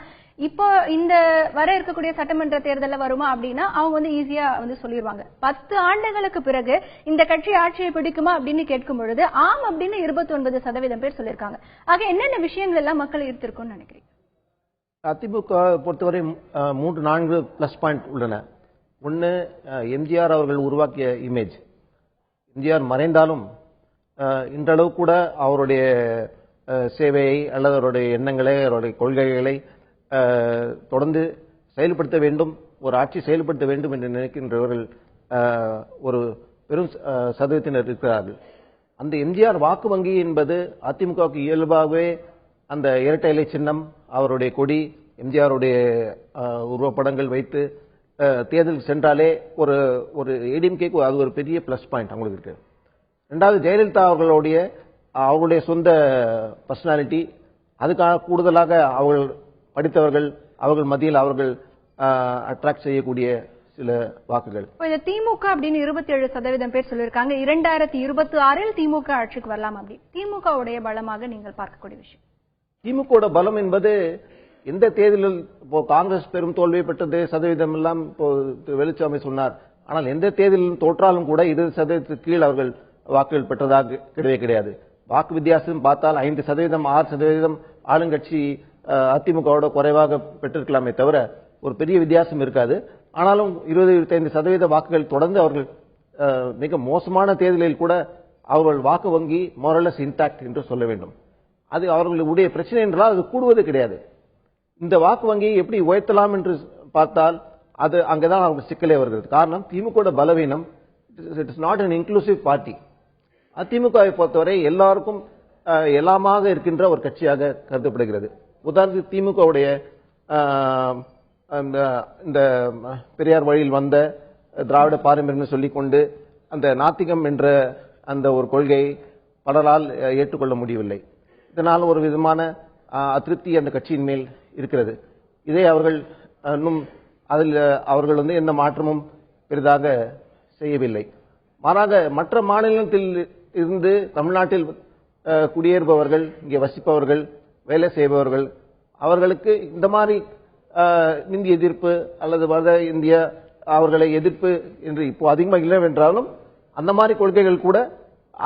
[SPEAKER 2] இப்போ இந்த வர இருக்கக்கூடிய சட்டமன்ற தேர்தலில் வருமா அப்படின்னா அவங்க ஈஸியா சொல்லிடுவாங்க. 10 ஆண்டுகளுக்கு பிறகு இந்த கட்சி ஆட்சியை பிடிக்குமா அப்படின்னு கேட்கும் பொழுது ஆம் அப்படின்னு 29% பேர் சொல்லியிருக்காங்க. ஆக என்னென்ன விஷயங்கள் எல்லாம் மக்களை ஈர்த்திருக்கும்னு நினைக்கிறீங்க?
[SPEAKER 18] அதிமுக பொறுத்தவரை 3-4 பிளஸ் பாயிண்ட் உள்ளன. ஒன்னு, எம்ஜிஆர் அவர்கள் உருவாக்கிய இமேஜ். எம்ஜிஆர் மறைந்தாலும் இன்றளவு கூட அவருடைய சேவையை அல்லது அவருடைய எண்ணங்களை, அவருடைய கொள்கைகளை தொடர்ந்து செயல்படுத்த வேண்டும், ஒரு ஆட்சி செயல்படுத்த வேண்டும் என்று நினைக்கின்றவர்கள் ஒரு பெரும் சதவீதத்தினர் இருக்கிறார்கள். அந்த எம்ஜிஆர் வாக்கு வங்கி என்பது அதிமுகவுக்கு இயல்பாகவே அந்த இரட்டை இலை சின்னம், அவருடைய கொடி, எம்ஜிஆருடைய உருவப்படங்கள் வைத்து தேர்தல் சென்றாலே ஒரு ஏடிஎம்கேக்கு அது ஒரு பெரிய பிளஸ் பாயிண்ட் அவங்களுக்கு இருக்கு. ரெண்டாவது, ஜெயலலிதா அவர்களுடைய சொந்த பர்சனாலிட்டி, அதுக்காக கூடுதலாக அவர்கள் படித்தவர்கள், அவர்கள் மத்தியில் அவர்கள் அட்ராக்ட் செய்யக்கூடிய சில வாக்குகள்.
[SPEAKER 2] திமுக அப்படின்னு 27% பேர் சொல்லியிருக்காங்க. 2026 திமுக ஆட்சிக்கு வரலாம் அப்படி. திமுகவுடைய பலமாக நீங்கள் பார்க்கக்கூடிய விஷயம்?
[SPEAKER 18] திமுக பலம் என்பது எந்த தேர்தலில் இப்போ காங்கிரஸ் பெரும் தோல்வியை பெற்றது சதவீதம் எல்லாம் இப்போ வெளிச்சாமி சொன்னார். ஆனால் எந்த தேர்தலிலும் தோற்றாலும் கூட 20% கீழ் அவர்கள் வாக்குகள் பெற்றதாக கிடையவே கிடையாது. வாக்கு வித்தியாசம் பார்த்தால் 5%, 6% ஆளுங்கட்சி அதிமுகவோட குறைவாக பெற்றிருக்கலாமே தவிர ஒரு பெரிய வித்தியாசம் இருக்காது. ஆனாலும் 20-25% வாக்குகள் தொடர்ந்து அவர்கள் மிக மோசமான தேர்தலில் கூட அவர்கள் வாக்கு வங்கி மோரலஸ் இன்டாக்ட் என்று சொல்ல வேண்டும். அது அவர்களுடைய பிரச்சனை என்றால் அது கூடுவது கிடையாது. இந்த வாக்கு வங்கியை எப்படி உயர்த்தலாம் என்று பார்த்தால் அது அங்கதான் அவங்க சிக்கலே வருகிறது. காரணம், திமுக பலவீனம். It is not an inclusive party. அதிமுகவை பொறுத்தவரை எல்லாருக்கும் எல்லாமாக இருக்கின்ற ஒரு கட்சியாக கருதப்படுகிறது. உதாரணத்துக்கு திமுகவுடைய இந்த பெரியார் வழியில் வந்த திராவிட பாரம்பரியம் சொல்லிக்கொண்டு அந்த நாத்திகம் என்ற அந்த ஒரு கொள்கையை பலரால் ஏற்றுக்கொள்ள முடியவில்லை. இதனால் ஒரு விதமான அதிருப்தி அந்த கட்சியின் மேல் இருக்கிறது. இதை அவர்கள் இன்னும் அதில் அவர்கள் எந்த மாற்றமும் பெரிதாக செய்யவில்லை. மாறாக மற்ற மாநிலத்தில் இருந்து தமிழ்நாட்டில் குடியேறுபவர்கள், இங்கே வசிப்பவர்கள், வேலை செய்பவர்கள், அவர்களுக்கு இந்த மாதிரி இந்திய எதிர்ப்பு அல்லது வட இந்திய அவர்களை எதிர்ப்பு என்று இப்போ அதிகமாக இல்லைவென்றாலும் அந்த மாதிரி கொள்கைகள் கூட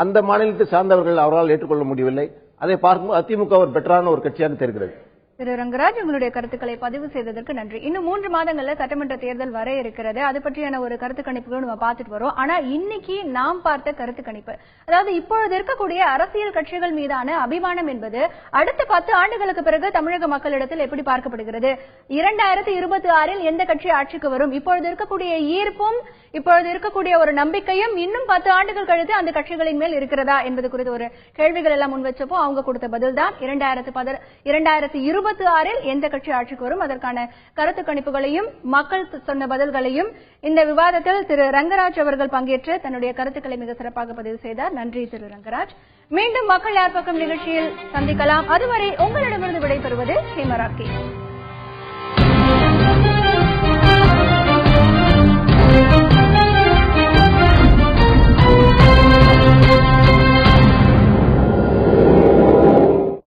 [SPEAKER 18] அந்த மாநிலத்தை சார்ந்தவர்கள் அவரால் ஏற்றுக்கொள்ள முடியவில்லை. அதை பார்க்கும்போது அதிமுக ஒரு பெட்டரான ஒரு கட்சியாக தெரிகிறது.
[SPEAKER 2] திரு ரங்கராஜ், உங்களுடைய கருத்துக்களை பதிவு செய்ததற்கு நன்றி. இன்னும் 3 மாதங்கள்ல சட்டமன்ற தேர்தல் வர இருக்கிறது. அது பற்றியான ஒரு கருத்து கணிப்புகளும் நம்ம பார்த்துட்டு வரோம். ஆனா இன்னைக்கு நாம் பார்த்த கருத்து கணிப்பு, அதாவது இப்பொழுது இருக்கக்கூடிய அரசியல் கட்சிகள் மீதான அபிமானம் என்பது அடுத்த 10 ஆண்டுகளுக்கு பிறகு தமிழக மக்களிடத்தில் எப்படி பார்க்கப்படுகிறது? 2026 எந்த கட்சி ஆட்சிக்கு வரும்? இப்பொழுது இருக்கக்கூடிய ஈர்ப்பும் இப்பொழுது இருக்கக்கூடிய ஒரு நம்பிக்கையும் இன்னும் 10 ஆண்டுகள் கழித்து அந்த கட்சிகளின் மேல் இருக்கிறதா என்பது குறித்து ஒரு கேள்விகள் எல்லாம் முன்வச்சப்போ அவங்க கொடுத்த பதில் தான் 2026 எந்த கட்சி ஆட்சிக்கு வரும். அதற்கான கருத்து கணிப்புகளையும் மக்கள் சொன்ன பதில்களையும் இந்த விவாதத்தில் திரு ரங்கராஜ் அவர்கள் பங்கேற்று தன்னுடைய கருத்துக்களை மிக சிறப்பாக பதிவு செய்தார். நன்றி திரு ரங்கராஜ். மீண்டும் மக்கள் யார் பக்கம் நிகழ்ச்சியில் சந்திக்கலாம். அதுவரை உங்களிடமிருந்து விடைபெறுவது ஹேமராக்கி.